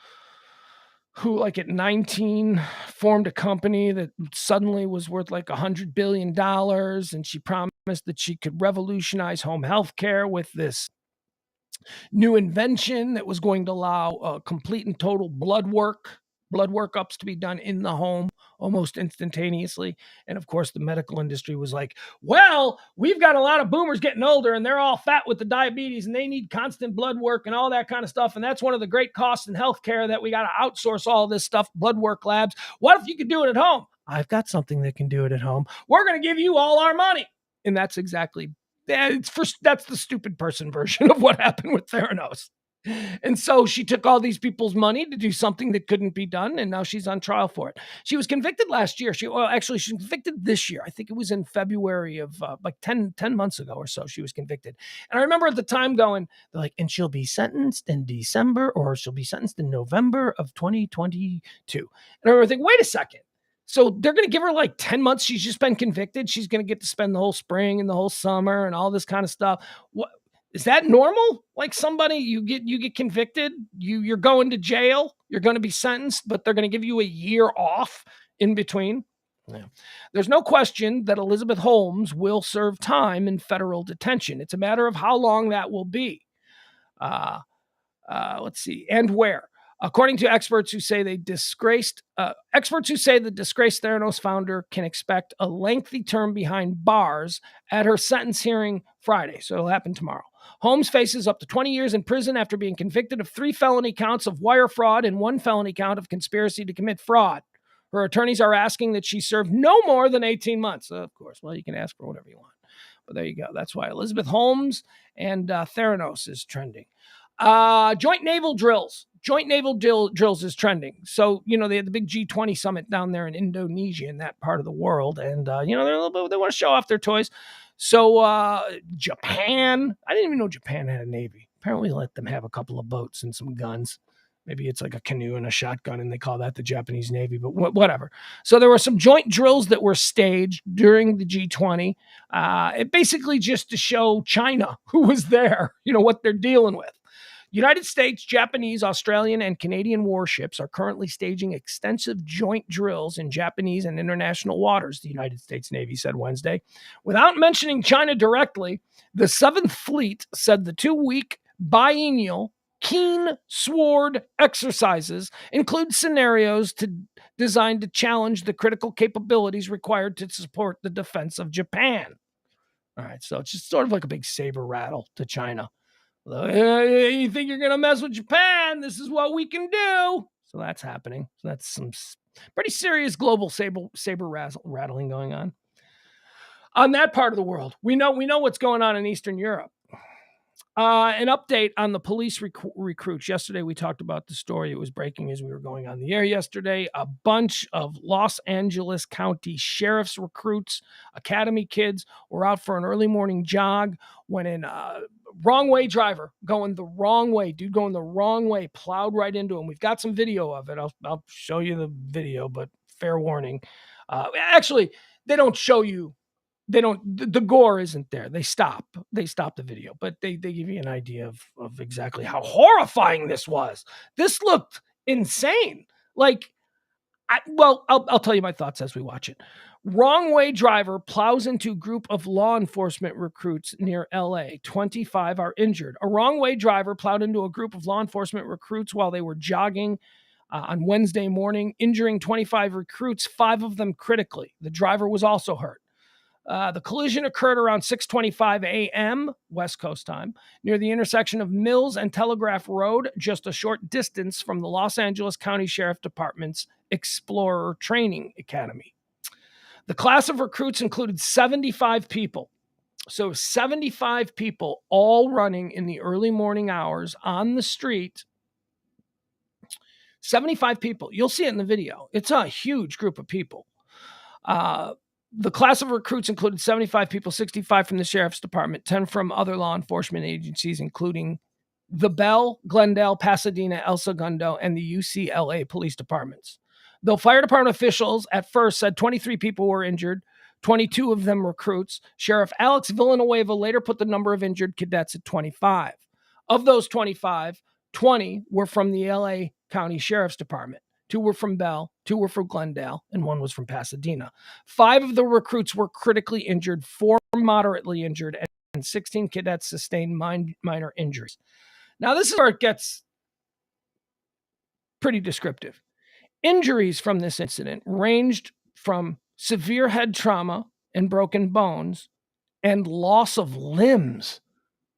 who, like at 19, formed a company that suddenly was worth like $100 billion, and she promised that she could revolutionize home health care with this new invention that was going to allow complete and total blood workups to be done in the home almost instantaneously. And of course, the medical industry was like, well, we've got a lot of boomers getting older and they're all fat with the diabetes and they need constant blood work and all that kind of stuff. And that's one of the great costs in healthcare, that we got to outsource all this stuff, blood work labs. What if you could do it at home? I've got something that can do it at home. We're going to give you all our money. And that's exactly that's the stupid person version of what happened with Theranos. And so she took all these people's money to do something that couldn't be done, and now she's on trial for it. She was convicted last year. She's convicted this year. I think it was in February of like 10 months ago or so she was convicted. And I remember at the time going, they're like, and she'll be sentenced in December, or she'll be sentenced in November of 2022. And I remember thinking, wait a second. So they're going to give her like 10 months. She's just been convicted. She's going to get to spend the whole spring and the whole summer and all this kind of stuff. What? Is that normal? Like somebody, you get convicted, you're going to jail, you're going to be sentenced, but they're going to give you a year off in between. Yeah. There's no question that Elizabeth Holmes will serve time in federal detention. It's a matter of how long that will be. Let's see, and where. According to experts who say the disgraced Theranos founder can expect a lengthy term behind bars at her sentence hearing Friday. So it'll happen tomorrow. Holmes faces up to 20 years in prison after being convicted of 3 felony counts of wire fraud and 1 felony count of conspiracy to commit fraud. Her attorneys are asking that she serve no more than 18 months. Of course, well, you can ask for whatever you want. But there you go. That's why Elizabeth Holmes and Theranos is trending. Joint naval drills. Joint naval drills is trending. So, they had the big G20 summit down there in Indonesia, in that part of the world. And, they want to show off their toys. So, Japan, I didn't even know Japan had a navy. Apparently let them have a couple of boats and some guns. Maybe it's like a canoe and a shotgun, and they call that the Japanese Navy, but whatever. So there were some joint drills that were staged during the G20. It basically just to show China who was there, what they're dealing with. United States, Japanese, Australian, and Canadian warships are currently staging extensive joint drills in Japanese and international waters, the United States Navy said Wednesday. Without mentioning China directly, the 7th Fleet said the 2-week biennial Keen Sword exercises include scenarios designed to challenge the critical capabilities required to support the defense of Japan. All right, so it's just sort of like a big saber rattle to China. You think you're going to mess with Japan? This is what we can do. So that's happening. So that's some pretty serious global saber rattling going on that part of the world. We know what's going on in Eastern Europe. An update on the police recruits. Yesterday, we talked about the story. It was breaking as we were going on the air yesterday. A bunch of Los Angeles County Sheriff's recruits, academy kids, were out for an early morning jog when wrong way driver going the wrong way. Dude going the wrong way, plowed right into him. We've got some video of it. I'll show you the video, but fair warning. Actually, they don't show you. The gore isn't there. They stop the video, but they give you an idea of exactly how horrifying this was. This looked insane. I'll tell you my thoughts as we watch it. Wrong way driver plows into group of law enforcement recruits near LA. 25 are injured. A wrong way driver plowed into a group of law enforcement recruits while they were jogging on Wednesday morning, injuring 25 recruits, 5 of them critically. The driver was also hurt. The collision occurred around 6:25 a.m. West Coast time near the intersection of Mills and Telegraph Road, just a short distance from the Los Angeles County Sheriff Department's Explorer Training Academy. The class of recruits included 75 people. So 75 people all running in the early morning hours on the street. 75 people. You'll see it in the video. It's a huge group of people. The class of recruits included 75 people, 65 from the Sheriff's Department, 10 from other law enforcement agencies, including the Bell, Glendale, Pasadena, El Segundo, and the UCLA police departments. Though fire department officials at first said 23 people were injured, 22 of them recruits, Sheriff Alex Villanueva later put the number of injured cadets at 25. Of those 25, 20 were from the LA County Sheriff's Department. 2 were from Bell, 2 were from Glendale, and 1 was from Pasadena. 5 of the recruits were critically injured, 4 moderately injured, and 16 cadets sustained minor injuries. Now, this is where it gets pretty descriptive. Injuries from this incident ranged from severe head trauma and broken bones and loss of limbs.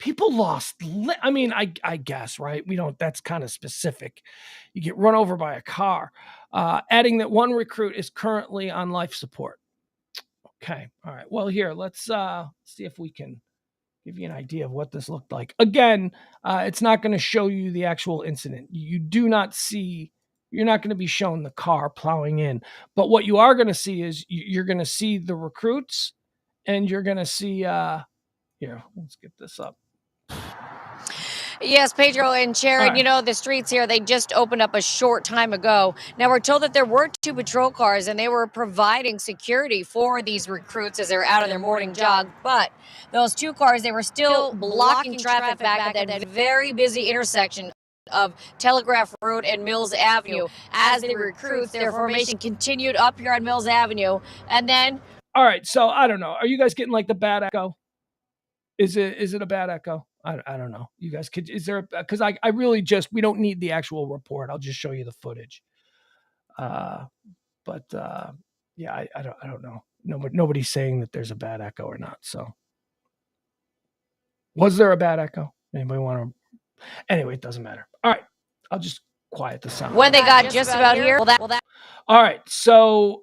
People lost, I guess, right? That's kind of specific. You get run over by a car. Adding that 1 recruit is currently on life support. Okay. All right. Well, here, let's see if we can give you an idea of what this looked like. Again, it's not going to show you the actual incident. You're not going to be shown the car plowing in. But what you are going to see is you're going to see the recruits, and you're going to see, here, let's get this up. Yes, Pedro and Sharon, right. The streets here, they just opened up a short time ago. Now, we're told that there were 2 patrol cars, and they were providing security for these recruits as they're out on their morning jog. But those 2 cars, they were still blocking traffic back at that very busy intersection of Telegraph Road and Mills Avenue. As the recruits, their formation continued up here on Mills Avenue. And then... All right, so I don't know. Are you guys getting like the bad echo? Is it a bad echo? I don't know. You guys because I really we don't need the actual report. I'll just show you the footage. Yeah, I don't know. Nobody's saying that there's a bad echo or not. So was there a bad echo? Anybody want to? Anyway, it doesn't matter. All right. I'll just quiet the sound. When they got just about here. All right. So,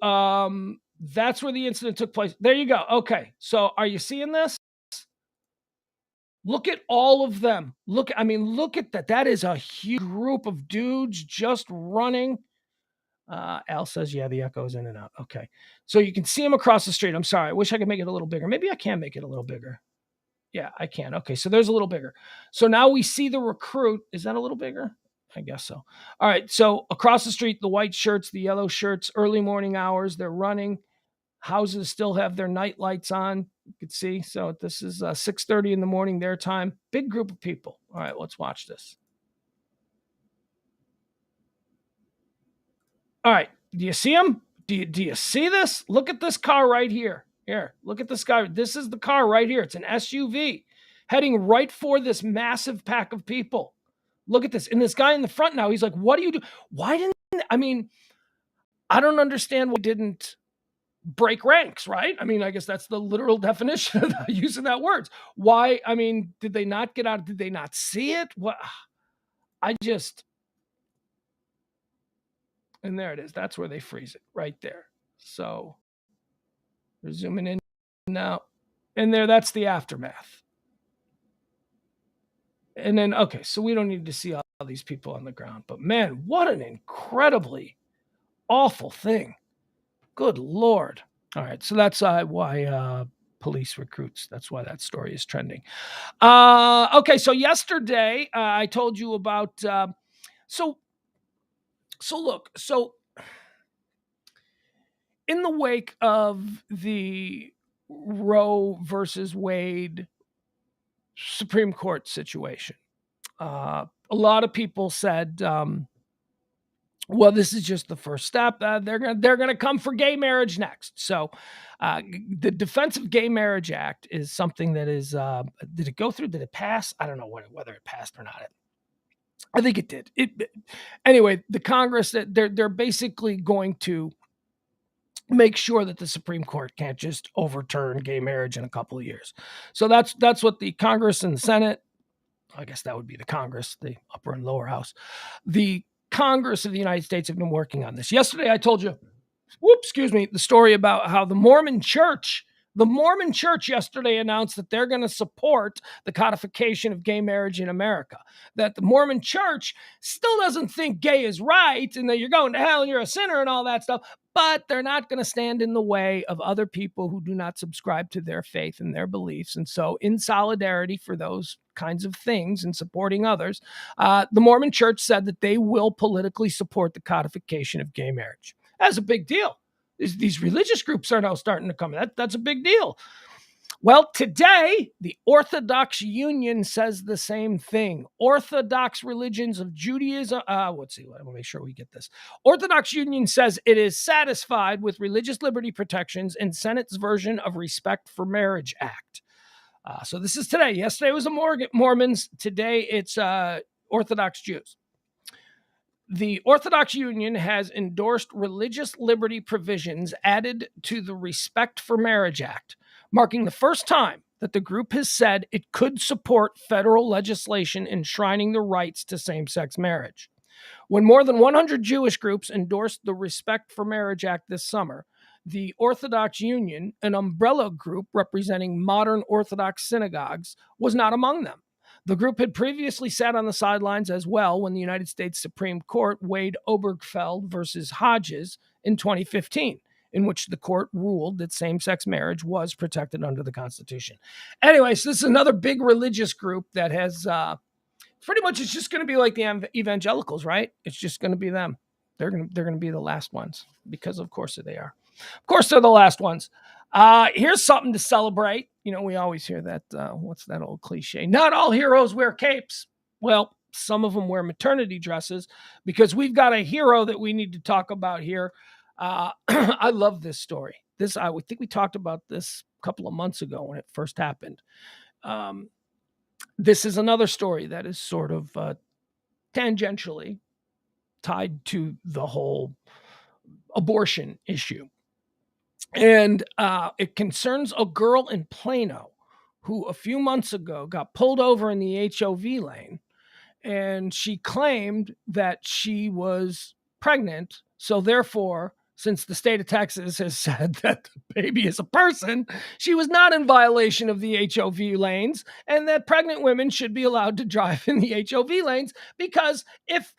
that's where the incident took place. There you go. Okay. So are you seeing this? Look at all of them. Look at that. That is a huge group of dudes just running. Al says, yeah, the echo's in and out. Okay. So you can see them across the street. I'm sorry. I wish I could make it a little bigger. Maybe I can make it a little bigger. Yeah, I can. Okay. So there's a little bigger. So now we see the recruit. Is that a little bigger? I guess so. All right. So across the street, the white shirts, the yellow shirts, early morning hours, they're running. Houses still have their night lights on. You could see. So this is 6:30 in the morning their time. Big group of people. All right, let's watch this. All right. Do you see them? Do you see this? Look at this car right here. Here, look at this guy. This is the car right here. It's an SUV heading right for this massive pack of people. Look at this. And this guy in the front now, he's like, what do you do? Why didn't, I mean, I don't understand why didn't break ranks, right? I mean, I guess that's the literal definition of using that words. Why? I mean, did they not get out? Did they not see it? What? And there it is. That's where they freeze it right there. So we're zooming in now. And there, that's the aftermath. And then, okay, so we don't need to see all these people on the ground. But man, what an incredibly awful thing. Good Lord. All right, so that's why police recruits. That's why that story is trending. Okay, so yesterday I told you about. So look. So in the wake of the Roe versus Wade Supreme Court situation, a lot of people said, well, this is just the first step. They're gonna come for gay marriage next. So, the Defense of Gay Marriage Act is something that is. Did it go through? Did it pass? I don't know whether it passed or not. I think it did. Anyway, the Congress, they're basically going to make sure that the Supreme Court can't just overturn gay marriage in a couple of years. So that's what the Congress and the Senate. I guess that would be the Congress, the upper and lower house. The Congress of the United States have been working on this. Yesterday, I told you, the story about how the Mormon Church yesterday announced that they're going to support the codification of gay marriage in America. That the Mormon Church still doesn't think gay is right and that you're going to hell and you're a sinner and all that stuff, but they're not going to stand in the way of other people who do not subscribe to their faith and their beliefs. And so in solidarity for those kinds of things and supporting others, the Mormon Church said that they will politically support the codification of gay marriage. That's a big deal. These religious groups are now starting to come. That's a big deal. Well, today, the Orthodox Union says the same thing. Orthodox religions of Judaism. Let's see. Let me make sure we get this. Orthodox Union says it is satisfied with religious liberty protections in Senate's version of Respect for Marriage Act. So this is today. Yesterday was the Mormons. Today, it's Orthodox Jews. The Orthodox Union has endorsed religious liberty provisions added to the Respect for Marriage Act, marking the first time that the group has said it could support federal legislation enshrining the rights to same-sex marriage. When more than 100 Jewish groups endorsed the Respect for Marriage Act this summer, the Orthodox Union, an umbrella group representing modern Orthodox synagogues, was not among them. The group had previously sat on the sidelines as well when the United States Supreme Court weighed Obergefell versus Hodges in 2015, in which the court ruled that same-sex marriage was protected under the Constitution. Anyway, so this is another big religious group that has pretty much, it's just going to be like the evangelicals, right? It's just going to be them. They're going to be the last ones because, of course, they are. Of course, they're the last ones. Here's something to celebrate. You know, we always hear that, what's that old cliche? Not all heroes wear capes. Well, some of them wear maternity dresses because we've got a hero that we need to talk about here. I love this story. I think we talked about this a couple of months ago when it first happened. This is another story that is sort of tangentially tied to the whole abortion issue. And it concerns a girl in Plano who a few months ago got pulled over in the HOV lane, and she claimed that she was pregnant. So therefore, since the state of Texas has said that the baby is a person, she was not in violation of the HOV lanes, and that pregnant women should be allowed to drive in the HOV lanes, because if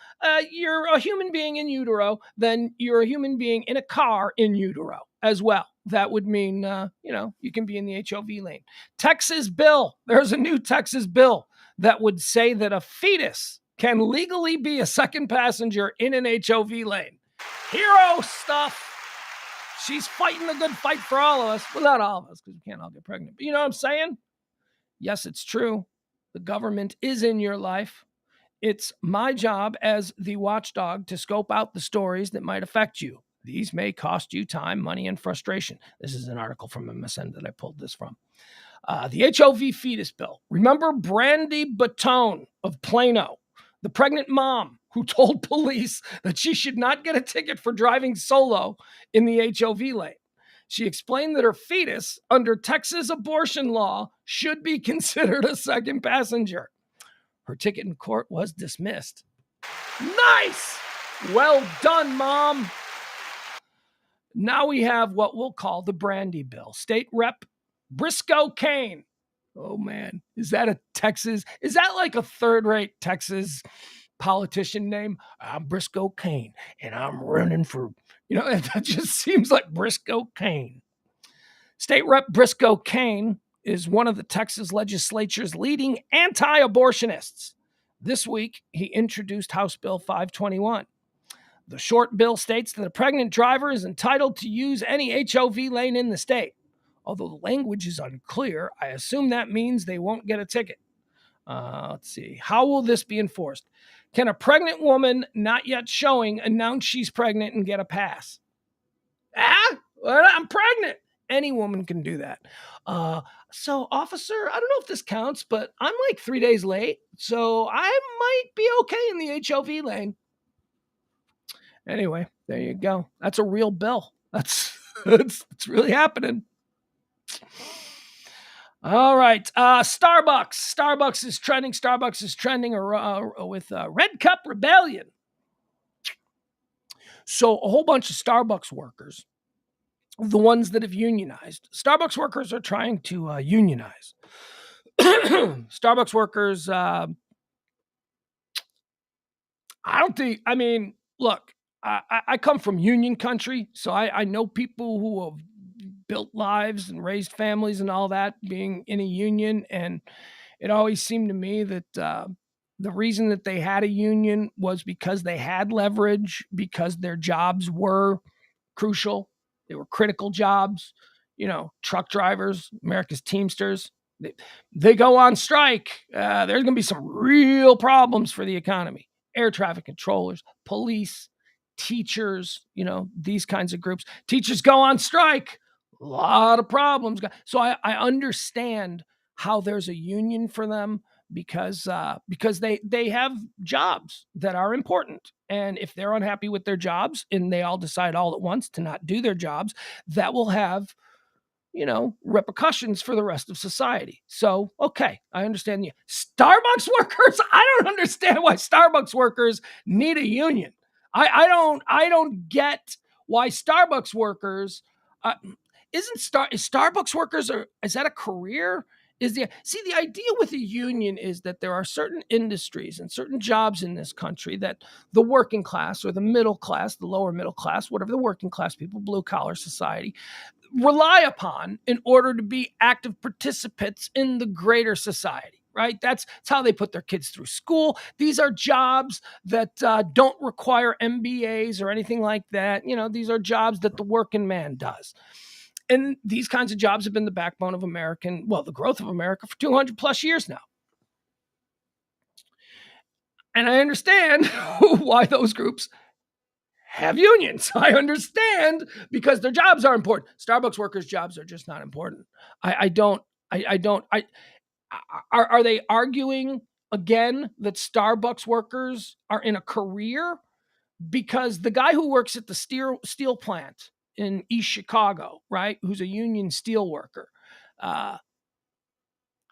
you're a human being in utero, then you're a human being in a car in utero as well. That would mean, you can be in the HOV lane. There's a new Texas bill that would say that a fetus can legally be a second passenger in an HOV lane. Hero stuff. She's fighting the good fight for all of us. Well, not all of us, because we can't all get pregnant. But you know what I'm saying? Yes, it's true. The government is in your life. It's my job as the watchdog to scope out the stories that might affect you. These may cost you time, money, and frustration. This is an article from MSN that I pulled this from. The HOV fetus bill. Remember Brandy Batone of Plano, the pregnant mom who told police that she should not get a ticket for driving solo in the HOV lane. She explained that her fetus, under Texas abortion law, should be considered a second passenger. Her ticket in court was dismissed. Nice! Well done, Mom. Now we have what we'll call the Brandy bill. State Rep Briscoe Kane. Oh, man. Is that a Texas? Is that like a third-rate Texas politician name? I'm Briscoe Kane, and I'm running for, that just seems like Briscoe Kane. State Rep Briscoe Kane is one of the Texas legislature's leading anti-abortionists. This week, he introduced House Bill 521. The short bill states that a pregnant driver is entitled to use any HOV lane in the state. Although the language is unclear, I assume that means they won't get a ticket. Let's see. How will this be enforced? Can a pregnant woman not yet showing announce she's pregnant and get a pass? I'm pregnant. Any woman can do that. So, officer, I don't know if this counts, but I'm like 3 days late, so I might be okay in the HOV lane. Anyway, there you go. That's a real bill. That's it's really happening. All right. Starbucks. Starbucks is trending. With Red Cup Rebellion. So a whole bunch of Starbucks workers, the ones that have unionized, Starbucks workers are trying to unionize. Starbucks workers, look, I come from union country, so I know people who have built lives and raised families and all that being in a union. And it always seemed to me that the reason that they had a union was because they had leverage, because their jobs were crucial. They were critical jobs. Truck drivers, America's Teamsters, they go on strike. There's going to be some real problems for the economy. Air traffic controllers, police, teachers, these kinds of groups. Teachers go on strike. A lot of problems. So I understand how there's a union for them because they have jobs that are important. And if they're unhappy with their jobs and they all decide all at once to not do their jobs, that will have, repercussions for the rest of society. So, okay, I understand you. Starbucks workers, I don't understand why Starbucks workers need a union. I don't get why Starbucks workers is Starbucks workers, or is that a career? The idea with a union is that there are certain industries and certain jobs in this country that the working class or the middle class, the lower middle class, whatever the working class people, blue collar society, rely upon in order to be active participants in the greater society. Right? That's how they put their kids through school. These are jobs that don't require MBAs or anything like that. These are jobs that the working man does. And these kinds of jobs have been the backbone of the growth of America for 200 plus years now. And I understand why those groups have unions. I understand because their jobs are important. Starbucks workers' jobs are just not important. Are they arguing again that Starbucks workers are in a career? Because the guy who works at the steel plant in East Chicago, right, who's a union steel worker,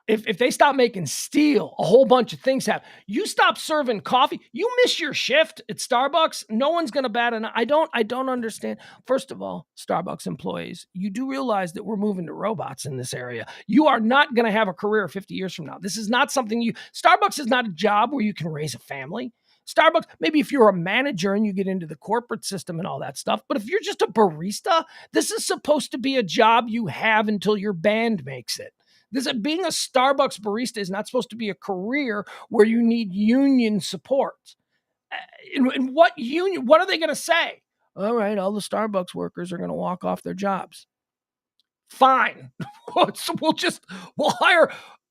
if they stop making steel, a whole bunch of things happen. You stop serving coffee, you miss your shift at Starbucks, no one's going to bat an eye. I don't understand. First of all, Starbucks employees, you do realize that we're moving to robots in this area. You are not going to have a career 50 years from now. This is not something Starbucks is not a job where you can raise a family. Starbucks, maybe if you're a manager and you get into the corporate system and all that stuff, but if you're just a barista, this is supposed to be a job you have until your band makes it. Being a Starbucks barista is not supposed to be a career where you need union support. And what union? What are they going to say? All right, all the Starbucks workers are going to walk off their jobs. Fine.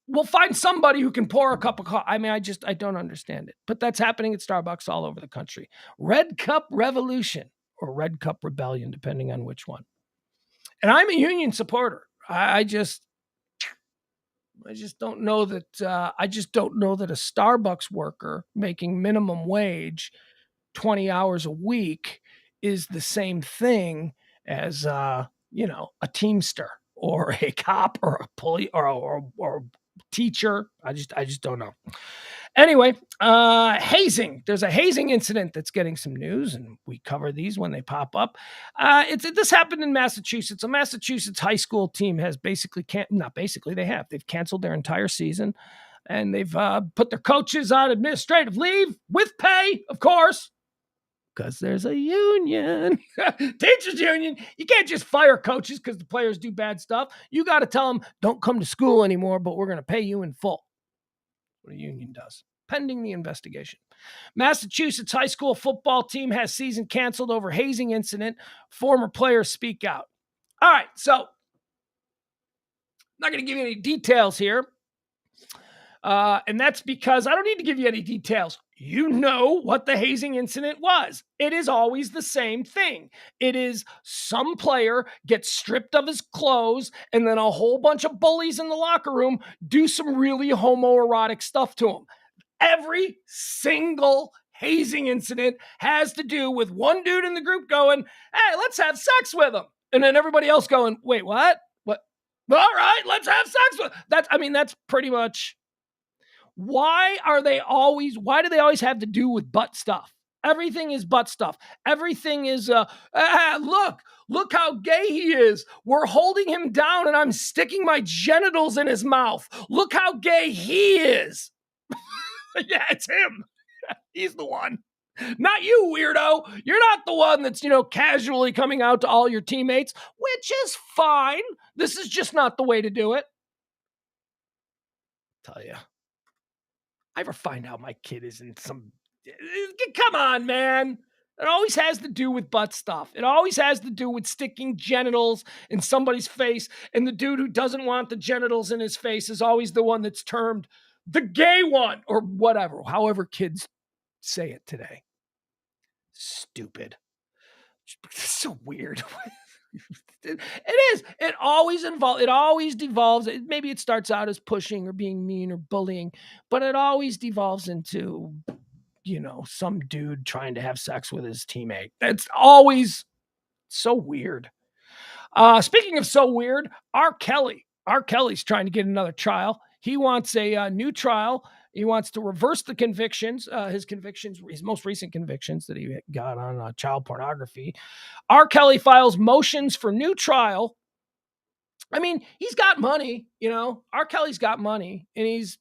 We'll find somebody who can pour a cup of coffee. I mean, I don't understand it. But that's happening at Starbucks all over the country. Red Cup Revolution or Red Cup Rebellion, depending on which one. And I'm a union supporter. I just don't know that. I just don't know that a Starbucks worker making minimum wage 20 hours a week is the same thing as a teamster or a cop or a police or a teacher. I just don't know. Anyway, hazing. There's a hazing incident that's getting some news, and we cover these when they pop up. This happened in Massachusetts. A Massachusetts high school team has they've canceled their entire season, and they've put their coaches on administrative leave with pay, of course, because there's a union, teachers union. You can't just fire coaches because the players do bad stuff. You got to tell them, don't come to school anymore, but we're going to pay you in full. What a union does, pending the investigation. Massachusetts high school football team has season canceled over hazing incident. Former players speak out. All right, so I'm not going to give you any details here. And that's because I don't need to give you any details. You know what the hazing incident was. It is always the same thing. It is some player gets stripped of his clothes, and then a whole bunch of bullies in the locker room do some really homoerotic stuff to him. Every single hazing incident has to do with one dude in the group going, hey, let's have sex with him. And then everybody else going, wait, what? What? All right, let's have sex with him. That's pretty much. Why do they always have to do with butt stuff? Everything is butt stuff. Everything is, look how gay he is. We're holding him down and I'm sticking my genitals in his mouth. Look how gay he is. Yeah, it's him. He's the one. Not you, weirdo. You're not the one that's, casually coming out to all your teammates, which is fine. This is just not the way to do it. I'll tell you. I ever find out my kid is in some... Come on, man. It always has to do with butt stuff. It always has to do with sticking genitals in somebody's face. And the dude who doesn't want the genitals in his face is always the one that's termed the gay one or whatever, however kids say it today. Stupid. It's so weird. It is. It always devolves. Maybe it starts out as pushing or being mean or bullying, but it always devolves into, some dude trying to have sex with his teammate. It's always so weird. Speaking of so weird, R. Kelly's trying to get another trial. He wants a new trial. He wants to reverse the convictions, his most recent convictions that he got on child pornography. R. Kelly files motions for new trial. I mean, he's got money, R. Kelly's got money, and he's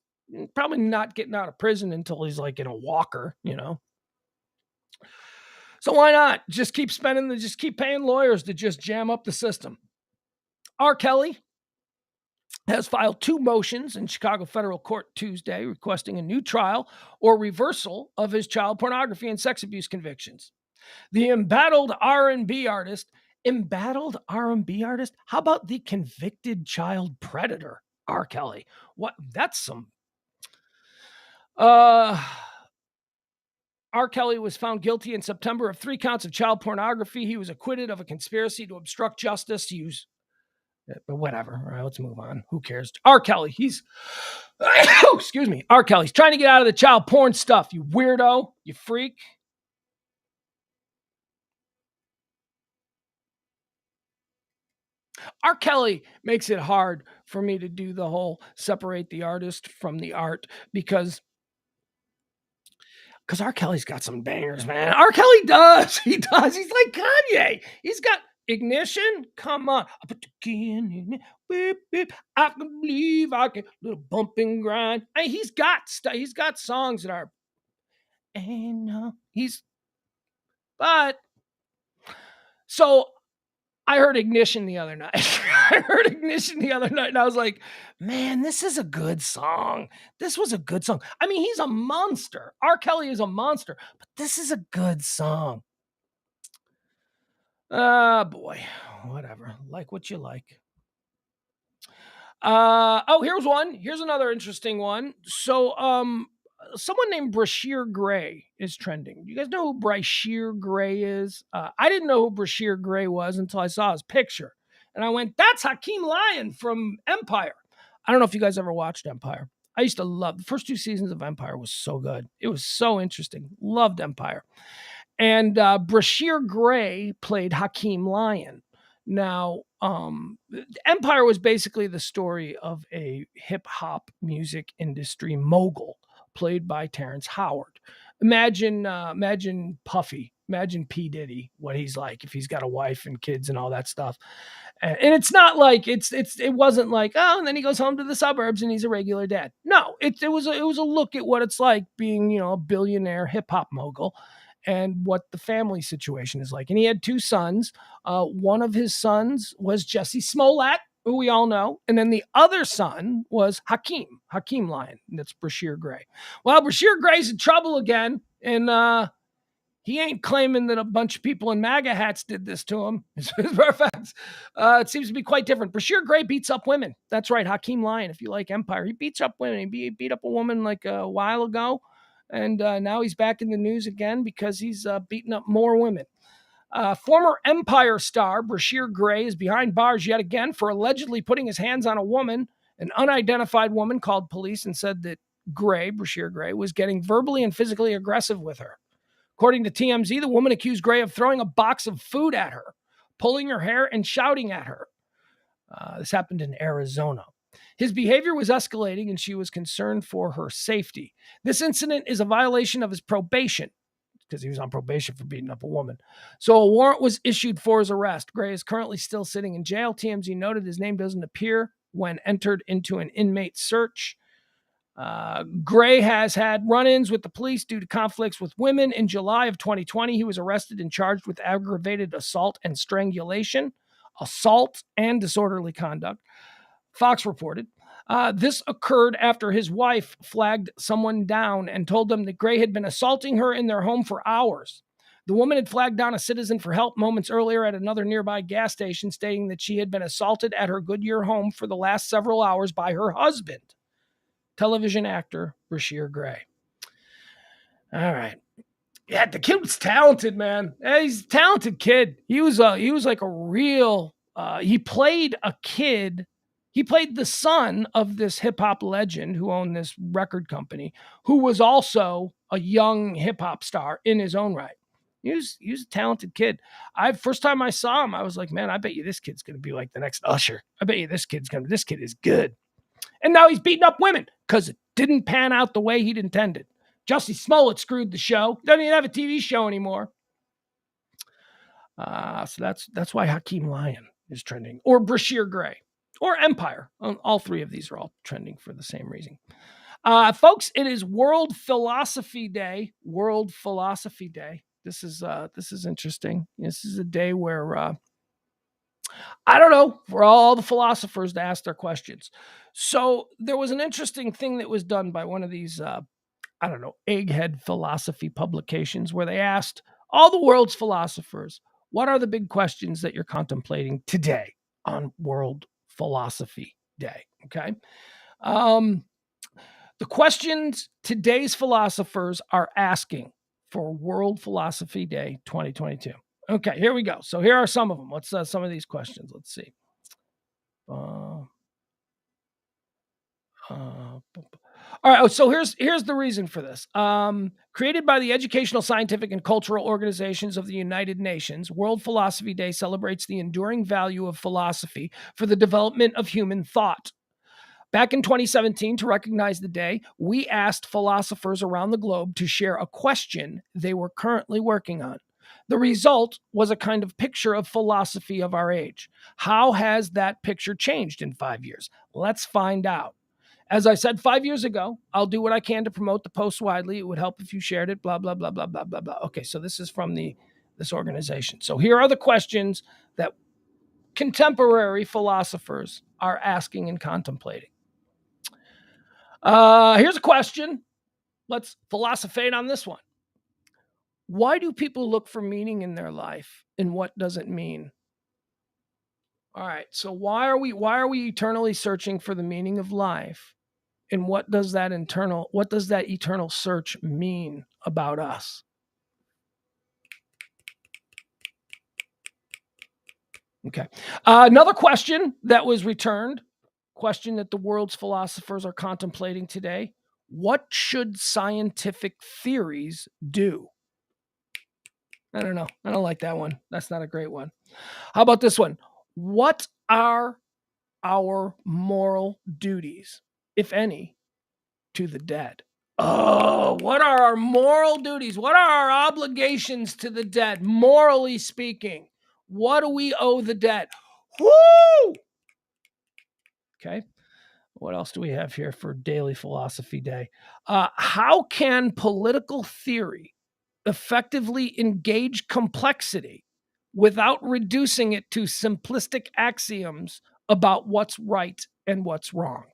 probably not getting out of prison until he's like in a walker, So why not? Just keep paying lawyers to just jam up the system. R. Kelly has filed 2 motions in Chicago federal court Tuesday requesting a new trial or reversal of his child pornography and sex abuse convictions. The embattled R&B artist? How about the convicted child predator, R. Kelly? What? That's some... R. Kelly was found guilty in September of 3 counts of child pornography. He was acquitted of a conspiracy to obstruct justice, use... But whatever. All right, let's move on. Who cares? R. Kelly, excuse me. R. Kelly's trying to get out of the child porn stuff. You weirdo. You freak. R. Kelly makes it hard for me to do the whole separate the artist from the art because R. Kelly's got some bangers, man. R. Kelly does. He does. He's like Kanye. He's got Ignition. Come on. I put the key in. Beep, beep. I can believe I can. Little bump and grind. Hey, he's got songs that are. And but so I heard Ignition the other night. And I was like, man, this is a good song. This was a good song. I mean, he's a monster. R. Kelly is a monster, but this is a good song. Boy, whatever. Like what you like. Here's one. Here's another interesting one. So, someone named Brashear Gray is trending. You guys know who Brashear Gray is? I didn't know who Brashear Gray was until I saw his picture. And I went, that's Hakeem Lyon from Empire. I don't know if you guys ever watched Empire. I used to love the first 2 seasons of Empire was so good. It was so interesting. Loved Empire. And Brashear Gray played Hakeem Lyon. Now, Empire was basically the story of a hip hop music industry mogul played by Terrence Howard. Imagine Puffy, imagine P. Diddy, what he's like if he's got a wife and kids and all that stuff. And it's not like it wasn't like, oh, and then he goes home to the suburbs and he's a regular dad. No, it was a look at what it's like being, a billionaire hip hop mogul and what the family situation is like. And he had 2 sons. One of his sons was Jesse Smollett, who we all know. And then the other son was Hakeem Lyon. And that's Brashear Gray. Well, Brashear Gray's in trouble again. And he ain't claiming that a bunch of people in MAGA hats did this to him. It seems to be quite different. Brashear Gray beats up women. That's right, Hakeem Lyon, if you like Empire. He beats up women. He beat up a woman like a while ago. And now he's back in the news again because he's beating up more women. Former Empire star Brashear Gray is behind bars yet again for allegedly putting his hands on a woman. An unidentified woman called police and said that Brashear Gray, was getting verbally and physically aggressive with her. According to TMZ, the woman accused Gray of throwing a box of food at her, pulling her hair, and shouting at her. This happened in Arizona. His behavior was escalating, and she was concerned for her safety. This incident is a violation of his probation, because he was on probation for beating up a woman. So a warrant was issued for his arrest. Gray is currently still sitting in jail. TMZ noted his name doesn't appear when entered into an inmate search. Gray has had run-ins with the police due to conflicts with women. In July of 2020, he was arrested and charged with aggravated assault and strangulation, assault and disorderly conduct. Fox reported. This occurred after his wife flagged someone down and told them that Gray had been assaulting her in their home for hours. The woman had flagged down a citizen for help moments earlier at another nearby gas station, stating that she had been assaulted at her Goodyear home for the last several hours by her husband, television actor Brashear Gray. All right. Yeah, the kid was talented, man. Yeah, he's a talented kid. He was like a real, he played a kid. He played the son of this hip hop legend who owned this record company, who was also a young hip hop star in his own right. He was a talented kid. First time I saw him, I was like, man, I bet you this kid's going to be like the next Usher. I bet you this kid is good. And now he's beating up women because it didn't pan out the way he'd intended. Jussie Smollett screwed the show. Doesn't even have a TV show anymore. So that's why Hakeem Lyon is trending. Or Brashear Gray. Or Empire. All 3 of these are all trending for the same reason. Folks, it is World Philosophy Day. World Philosophy Day. This is interesting. This is a day where I don't know, for all the philosophers to ask their questions. So there was an interesting thing that was done by one of these, egghead philosophy publications where they asked all the world's philosophers, what are the big questions that you're contemplating today on World Philosophy Day? Okay. The questions today's philosophers are asking for World Philosophy Day 2022. Okay, here we go. So here are some of them. What's some of these questions? Let's see. All right. So here's the reason for this. Created by the Educational, Scientific, and Cultural Organizations of the United Nations, World Philosophy Day celebrates the enduring value of philosophy for the development of human thought. Back in 2017, to recognize the day, we asked philosophers around the globe to share a question they were currently working on. The result was a kind of picture of philosophy of our age. How has that picture changed in 5 years? Let's find out. As I said 5 years ago, I'll do what I can to promote the post widely. It would help if you shared it, blah, blah, blah, blah, blah, blah, blah. Okay, so this is from this organization. So here are the questions that contemporary philosophers are asking and contemplating. Here's a question. Let's philosophate on this one. Why do people look for meaning in their life, and what does it mean? All right, so why are we eternally searching for the meaning of life? And what does that eternal search mean about us? Okay. Another question that was returned, question that the world's philosophers are contemplating today. What should scientific theories do? I don't know. I don't like that one. That's not a great one. How about this one? What are our moral duties, if any, to the dead? Oh, what are our moral duties? What are our obligations to the dead, morally speaking? What do we owe the dead? Woo! Okay. What else do we have here for Daily Philosophy Day? How can political theory effectively engage complexity without reducing it to simplistic axioms about what's right and what's wrong?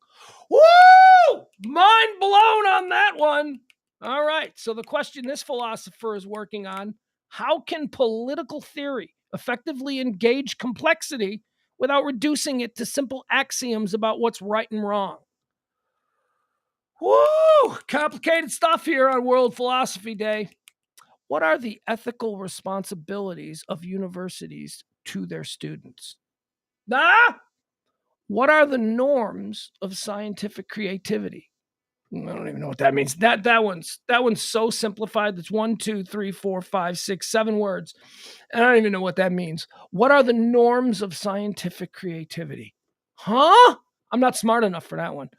Woo! Mind blown on that one. All right. So the question this philosopher is working on, how can political theory effectively engage complexity without reducing it to simple axioms about what's right and wrong? Woo! Complicated stuff here on World Philosophy Day. What are the ethical responsibilities of universities to their students? What are the norms of scientific creativity? I don't even know what that means. That one's so simplified. That's 1, 2, 3, 4, 5, 6, 7 words. And I don't even know what that means. What are the norms of scientific creativity? Huh? I'm not smart enough for that one.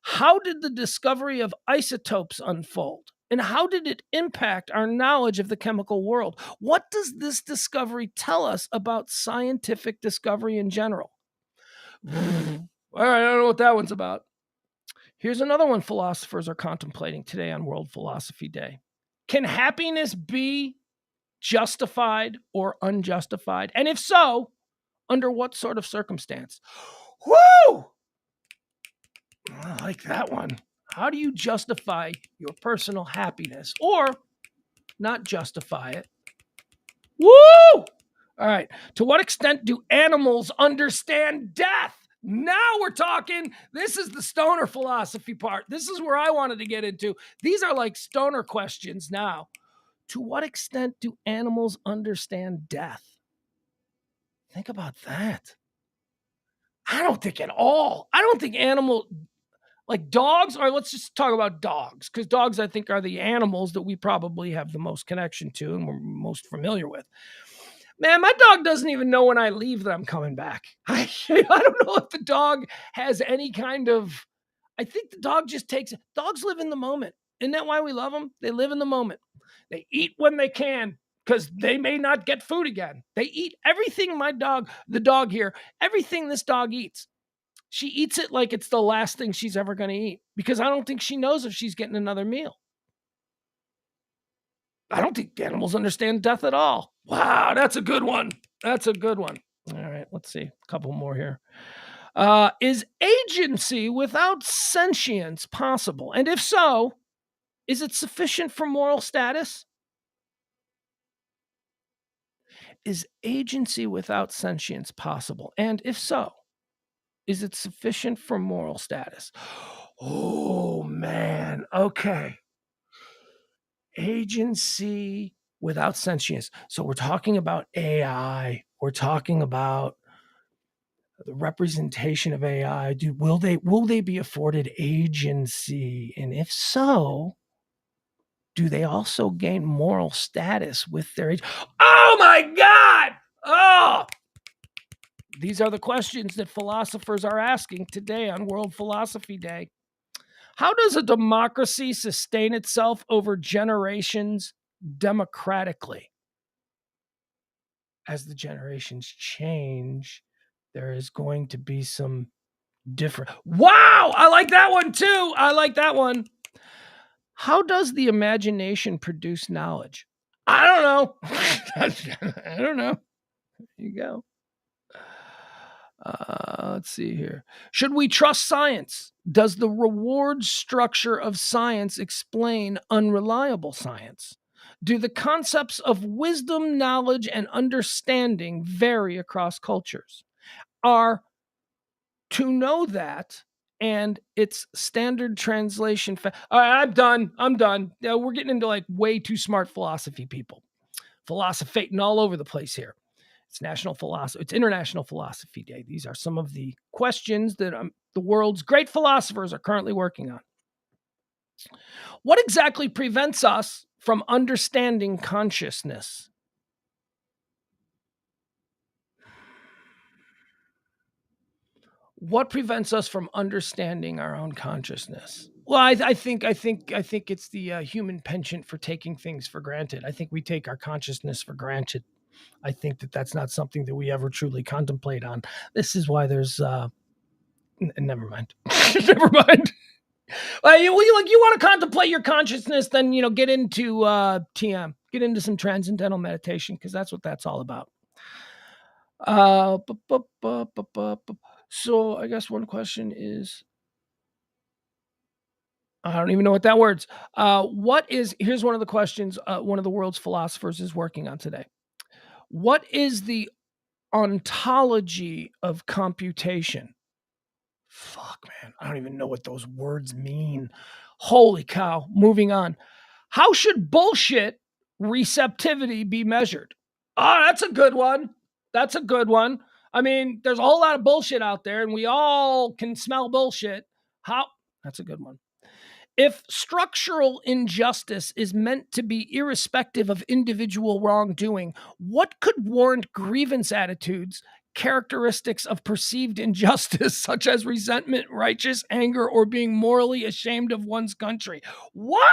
How did the discovery of isotopes unfold? And how did it impact our knowledge of the chemical world? What does this discovery tell us about scientific discovery in general? All right, I don't know what that one's about. Here's another one philosophers are contemplating today on World Philosophy Day. Can happiness be justified or unjustified? And if so, under what sort of circumstance? Woo! I like that one. How do you justify your personal happiness or not justify it? Woo! All right. To what extent do animals understand death? Now we're talking. This is the stoner philosophy part. This is where I wanted to get into. These are like stoner questions now. To what extent do animals understand death? Think about that. I don't think at all. I don't think like dogs, or let's just talk about dogs, because dogs, I think, are the animals that we probably have the most connection to and we're most familiar with. Man, my dog doesn't even know when I leave that I'm coming back. I don't know if the dog has any kind of, I think the dog just dogs live in the moment. Isn't that why we love them? They live in the moment. They eat when they can because they may not get food again. They eat everything the dog here, everything this dog eats. She eats it like it's the last thing she's ever going to eat because I don't think she knows if she's getting another meal. I don't think animals understand death at all. Wow, that's a good one. That's a good one. All right, let's see. A couple more here. Is agency without sentience possible? And if so, is it sufficient for moral status? Is agency without sentience possible? And if so, is it sufficient for moral status? Oh, man. Okay. Agency without sentience. So we're talking about AI. We're talking about the representation of AI. Will they be afforded agency? And if so, do they also gain moral status with their age? Oh my God! Oh! These are the questions that philosophers are asking today on World Philosophy Day. How does a democracy sustain itself over generations democratically? As the generations change, there is going to be some different. Wow! I like that one too. I like that one. How does the imagination produce knowledge? I don't know. I don't know. There you go. Let's see here. Should we trust science? Does the reward structure of science explain unreliable science? Do the concepts of wisdom, knowledge, and understanding vary across cultures? Are to know that and its standard translation. All right, I'm done. We're getting into like way too smart philosophy people. Philosophating all over the place here. It's International Philosophy Day. These are some of the questions that the world's great philosophers are currently working on. What exactly prevents us from understanding consciousness? What prevents us from understanding our own consciousness? Well, I think it's the human penchant for taking things for granted. I think we take our consciousness for granted. I think that's not something that we ever truly contemplate on. This is why there's never mind. Never mind. You want to contemplate your consciousness, then get into TM, get into some transcendental meditation, because that's what that's all about. So I guess one question is, I don't even know what that word's. Here's one of the questions one of the world's philosophers is working on today. What is the ontology of computation? Fuck, man. I don't even know what those words mean. Holy cow. Moving on. How should bullshit receptivity be measured? Oh, that's a good one. That's a good one. I mean, there's a whole lot of bullshit out there, and we all can smell bullshit. That's a good one. If structural injustice is meant to be irrespective of individual wrongdoing, what could warrant grievance attitudes, characteristics of perceived injustice, such as resentment, righteous anger, or being morally ashamed of one's country? What?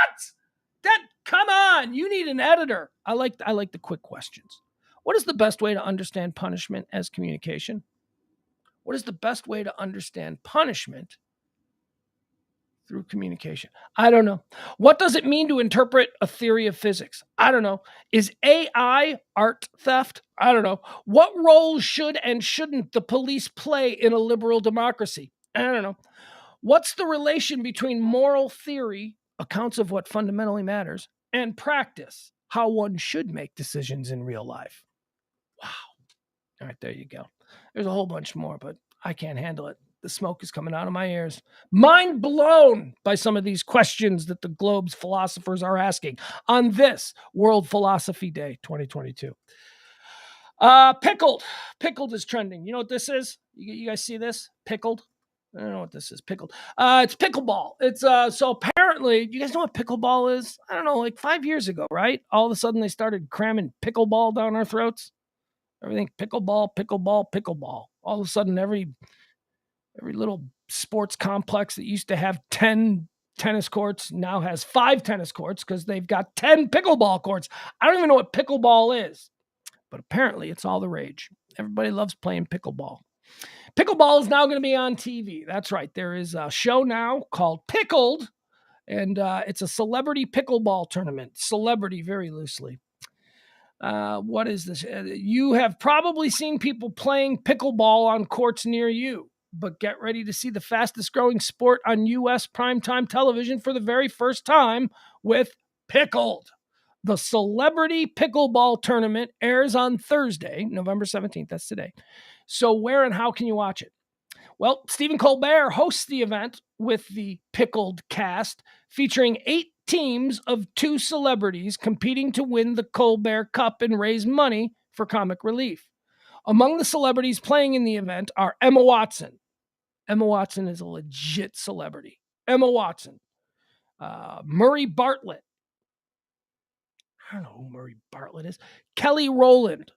Come on, you need an editor. I like the quick questions. What is the best way to understand punishment as communication? What is the best way to understand punishment through communication? I don't know. What does it mean to interpret a theory of physics? I don't know. Is AI art theft? I don't know. What role should and shouldn't the police play in a liberal democracy? I don't know. What's the relation between moral theory, accounts of what fundamentally matters, and practice, how one should make decisions in real life? Wow. All right, there you go. There's a whole bunch more, but I can't handle it. The smoke is coming out of my ears. Mind blown by some of these questions that the globe's philosophers are asking on this World Philosophy Day 2022. Pickled. Pickled is trending. You know what this is? You guys see this? Pickled? I don't know what this is. Pickled. It's pickleball. It's so apparently, you guys know what pickleball is? I don't know, like 5 years ago, right? All of a sudden they started cramming pickleball down our throats. Everything pickleball, pickleball, pickleball. All of a sudden, every little sports complex that used to have 10 tennis courts now has 5 tennis courts because they've got 10 pickleball courts. I don't even know what pickleball is, but apparently it's all the rage. Everybody loves playing pickleball. Pickleball is now going to be on TV. That's right. There is a show now called Pickled, and it's a celebrity pickleball tournament. Celebrity, very loosely. What is this? You have probably seen people playing pickleball on courts near you, but get ready to see the fastest growing sport on U.S. primetime television for the very first time with Pickled. The Celebrity Pickleball Tournament airs on Thursday, November 17th. That's today. So where and how can you watch it? Well, Stephen Colbert hosts the event with the Pickled cast, featuring 8 teams of 2 celebrities competing to win the Colbert Cup and raise money for comic relief. Among the celebrities playing in the event are Emma Watson. Emma Watson is a legit celebrity. Emma Watson. Murray Bartlett. I don't know who Murray Bartlett is. Kelly Rowland.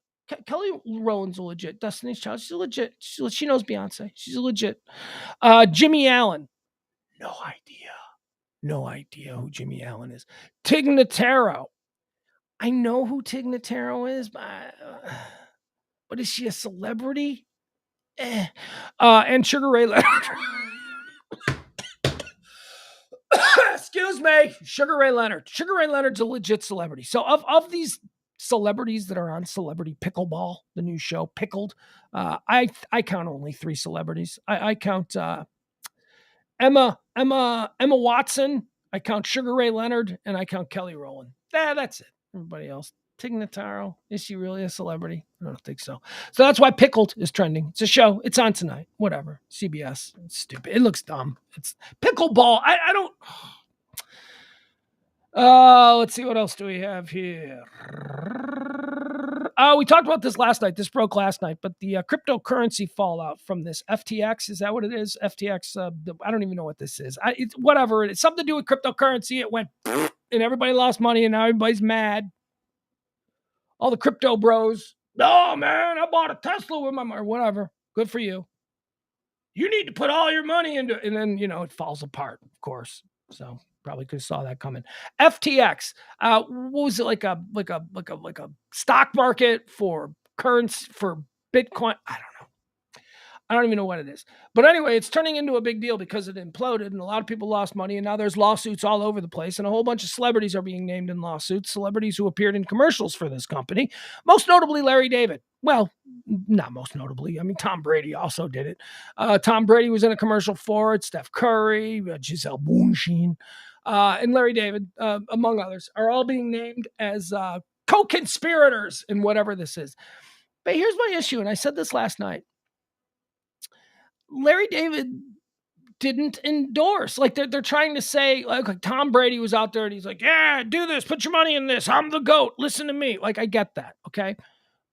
Kelly Rowland's a legit Destiny's Child. She's a legit. She knows Beyonce. She's a legit. Jimmy Allen. No idea who Jimmy Allen is. Tig Notaro. I know who Tig Notaro is, but is she a celebrity? And Sugar Ray Leonard. Excuse me. Sugar Ray Leonard. Sugar Ray Leonard's a legit celebrity. So of these celebrities that are on Celebrity Pickleball, the new show, Pickled. I count only 3 celebrities. I count Emma Watson. I count Sugar Ray Leonard, and I count Kelly Rowland. That's it. Everybody else. Tig Notaro, is she really a celebrity? I don't think so. So that's why Pickled is trending. It's a show. It's on tonight. Whatever. CBS. It's stupid. It looks dumb. It's pickleball. I don't. Let's see. What else do we have here? We talked about this last night. This broke last night, but the cryptocurrency fallout from this FTX, is that what it is? FTX, I don't even know what this is. It's whatever. It's something to do with cryptocurrency. It went and everybody lost money and now everybody's mad. All the crypto bros. Oh, man, I bought a Tesla with my money, or whatever. Good for you. You need to put all your money into it. And then, it falls apart, of course. So probably could have saw that coming. FTX, what was it, like a stock market for currency, for Bitcoin? I don't know. I don't even know what it is. But anyway, it's turning into a big deal because it imploded and a lot of people lost money. And now there's lawsuits all over the place. And a whole bunch of celebrities are being named in lawsuits. Celebrities who appeared in commercials for this company. Most notably, Larry David. Well, not most notably. I mean, Tom Brady also did it. Tom Brady was in a commercial for it. Steph Curry, Giselle Bundchen, and Larry David, among others, are all being named as co-conspirators in whatever this is. But here's my issue, and I said this last night. Larry David didn't endorse. Like they're trying to say, like Tom Brady was out there and he's like, yeah, do this, put your money in this. I'm the GOAT. Listen to me. Like, I get that. Okay.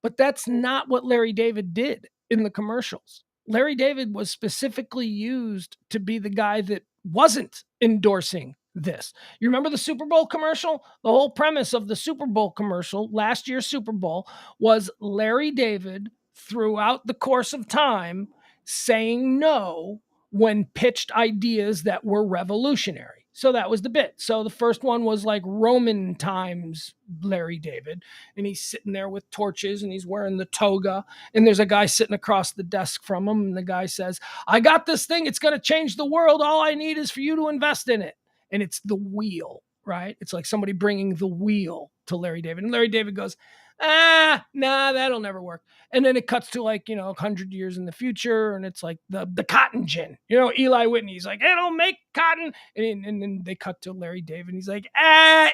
But that's not what Larry David did in the commercials. Larry David was specifically used to be the guy that wasn't endorsing this. You remember the Super Bowl commercial? The whole premise of the Super Bowl commercial, last year's Super Bowl, was Larry David throughout the course of time saying no when pitched ideas that were revolutionary. So that was the bit. So the first one was like Roman times Larry David, and he's sitting there with torches and he's wearing the toga, and there's a guy sitting across the desk from him, and the guy says, I got this thing. It's going to change the world. All I need is for you to invest in it. And it's the wheel, right? It's like somebody bringing the wheel to Larry David. And Larry David goes, nah, that'll never work. And then it cuts to 100 years in the future, and it's like the cotton gin. Eli Whitney's like, it'll make cotton. And then they cut to Larry David, and he's like,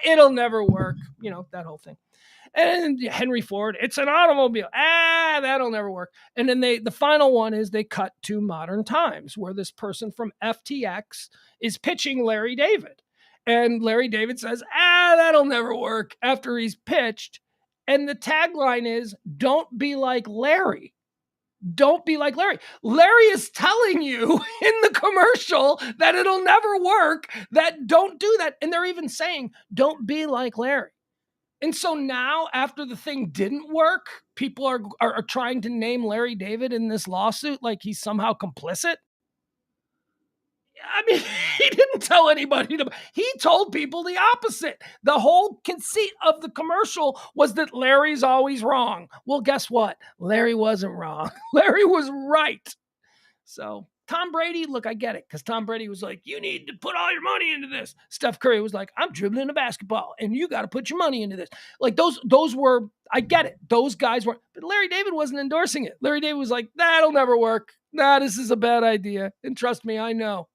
it'll never work. That whole thing. And Henry Ford, it's an automobile. That'll never work. And then the final one is they cut to modern times, where this person from FTX is pitching Larry David. And Larry David says, that'll never work, after he's pitched. And the tagline is, don't be like Larry. Don't be like Larry. Larry is telling you in the commercial that it'll never work, that don't do that. And they're even saying, don't be like Larry. And so now, after the thing didn't work, people are trying to name Larry David in this lawsuit like he's somehow complicit. I mean, he didn't tell anybody. He told people the opposite. The whole conceit of the commercial was that Larry's always wrong. Well, guess what? Larry wasn't wrong. Larry was right. So Tom Brady, look, I get it, because Tom Brady was like, you need to put all your money into this. Steph Curry was like, I'm dribbling a basketball, and you got to put your money into this. Like those were, I get it. Those guys were, but Larry David wasn't endorsing it. Larry David was like, that'll never work. This is a bad idea. And trust me, I know.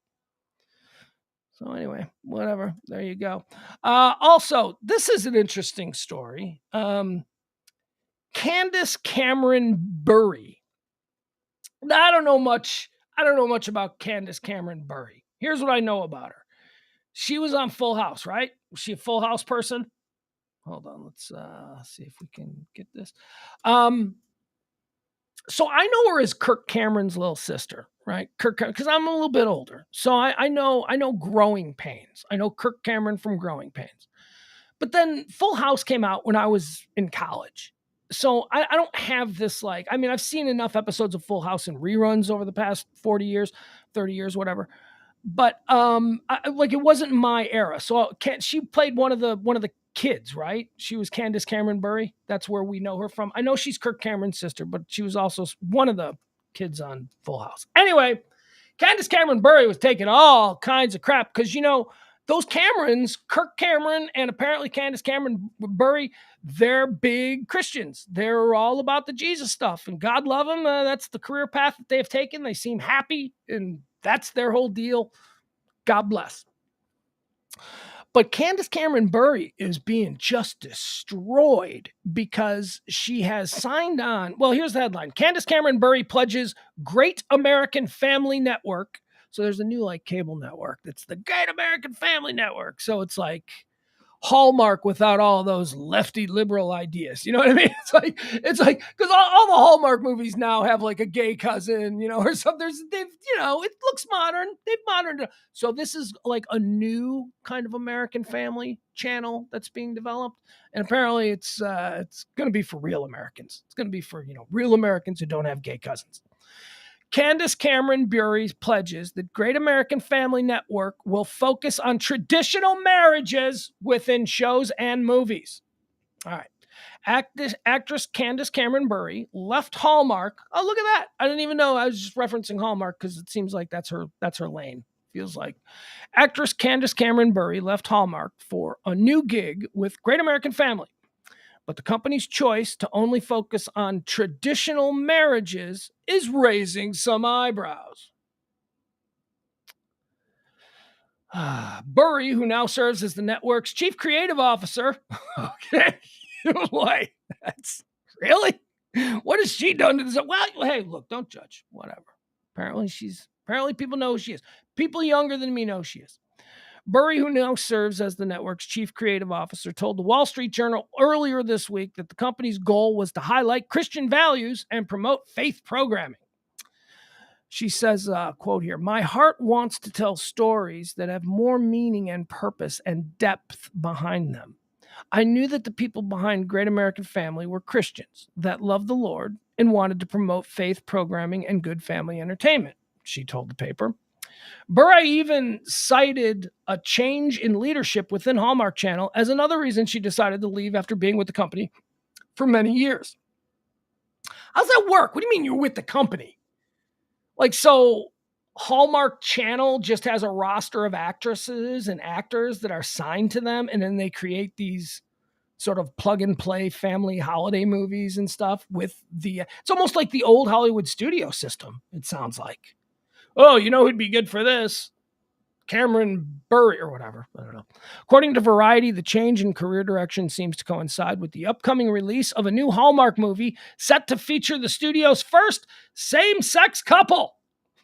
So anyway, whatever. There you go. Also, this is an interesting story. Candace Cameron Bure. I don't know much about Candace Cameron Bure. Here's what I know about her. She was on Full House, right? Was she a Full House person? Hold on. Let's see if we can get this. So I know her as Kirk Cameron's little sister, right? Because I'm a little bit older. So I know Growing Pains. I know Kirk Cameron from Growing Pains. But then Full House came out when I was in college. So I don't have this, I've seen enough episodes of Full House and reruns over the past 40 years, 30 years, whatever. But it wasn't my era. So she played one of the kids, right? She was Candace Cameron Bure. That's where we know her from. I know she's Kirk Cameron's sister, but she was also one of the kids on Full House. Anyway, Candace Cameron Bure was taking all kinds of crap because, those Camerons, Kirk Cameron and apparently Candace Cameron Bure, they're big Christians. They're all about the Jesus stuff, and God love them. That's the career path that they've taken. They seem happy, and that's their whole deal. God bless. But Candace Cameron Bure is being just destroyed because she has signed on. Well, here's the headline. Candace Cameron Bure pledges Great American Family Network. So there's a new like cable network. That's the Great American Family Network. So it's like Hallmark without all those lefty liberal ideas. You know what I mean? It's like because all the Hallmark movies now have like a gay cousin, or something. It looks modern. They've moderned. So this is like a new kind of American Family channel that's being developed, and apparently it's going to be for real Americans. It's going to be for real Americans who don't have gay cousins. Candace Cameron Bure pledges that Great American Family Network will focus on traditional marriages within shows and movies. All right. Actress Candace Cameron Bure left Hallmark. Oh, look at that. I didn't even know. I was just referencing Hallmark because it seems like that's her lane. Feels like. Actress Candace Cameron Bure left Hallmark for a new gig with Great American Family. But the company's choice to only focus on traditional marriages is raising some eyebrows. Bure, who now serves as the network's chief creative officer. Okay. Boy, that's really? What has she done to this? Well, hey, look, don't judge. Whatever. Apparently people know who she is. People younger than me know she is. Bure, who now serves as the network's chief creative officer, told the Wall Street Journal earlier this week that the company's goal was to highlight Christian values and promote faith programming. She says, quote here, "My heart wants to tell stories that have more meaning and purpose and depth behind them. I knew that the people behind Great American Family were Christians that loved the Lord and wanted to promote faith programming and good family entertainment," she told the paper. Bure even cited a change in leadership within Hallmark Channel as another reason she decided to leave after being with the company for many years. How's that work? What do you mean you're with the company? So Hallmark Channel just has a roster of actresses and actors that are signed to them, and then they create these sort of plug and play family holiday movies and stuff it's almost like the old Hollywood studio system, it sounds like. Oh, who'd be good for this? Cameron Bure or whatever. I don't know. According to Variety, the change in career direction seems to coincide with the upcoming release of a new Hallmark movie set to feature the studio's first same-sex couple.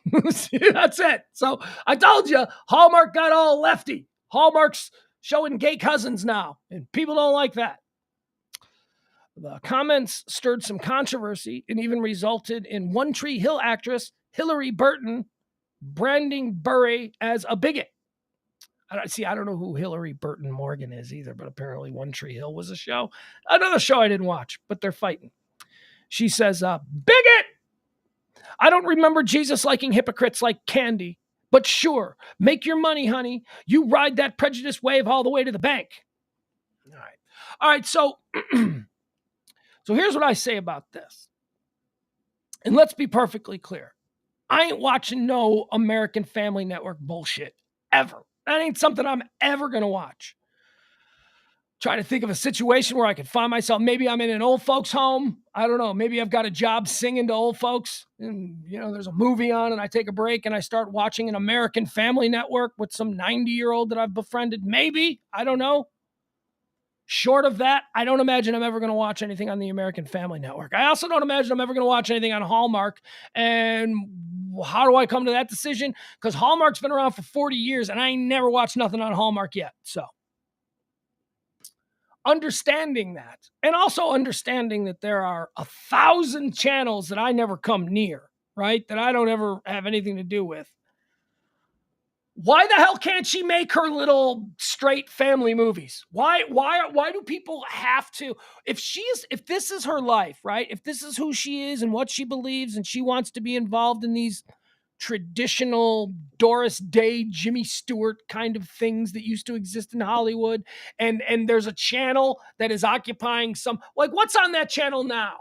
That's it. So I told you, Hallmark got all lefty. Hallmark's showing gay cousins now, and people don't like that. The comments stirred some controversy and even resulted in One Tree Hill actress Hillary Burton branding Bure as a bigot. I don't know who Hillary Burton Morgan is either, but apparently One Tree Hill was a show. Another show I didn't watch, but they're fighting. She says, bigot! I don't remember Jesus liking hypocrites like candy, but sure, make your money, honey. You ride that prejudice wave all the way to the bank. All right, so here's what I say about this. And let's be perfectly clear. I ain't watching no American Family Network bullshit, ever. That ain't something I'm ever going to watch. Trying to think of a situation where I could find myself. Maybe I'm in an old folks home. I don't know. Maybe I've got a job singing to old folks. And, there's a movie on and I take a break and I start watching an American Family Network with some 90-year-old that I've befriended. Maybe. I don't know. Short of that, I don't imagine I'm ever going to watch anything on the American Family Network. I also don't imagine I'm ever going to watch anything on Hallmark. And how do I come to that decision? Because Hallmark's been around for 40 years and I ain't never watched nothing on Hallmark yet. So understanding that, and also understanding that there are 1,000 channels that I never come near, right? That I don't ever have anything to do with. Why the hell can't she make her little straight family movies? Why do people have to? If this is her life, right? If this is who she is and what she believes, and she wants to be involved in these traditional Doris Day, Jimmy Stewart kind of things that used to exist in Hollywood, and there's a channel that is occupying what's on that channel now?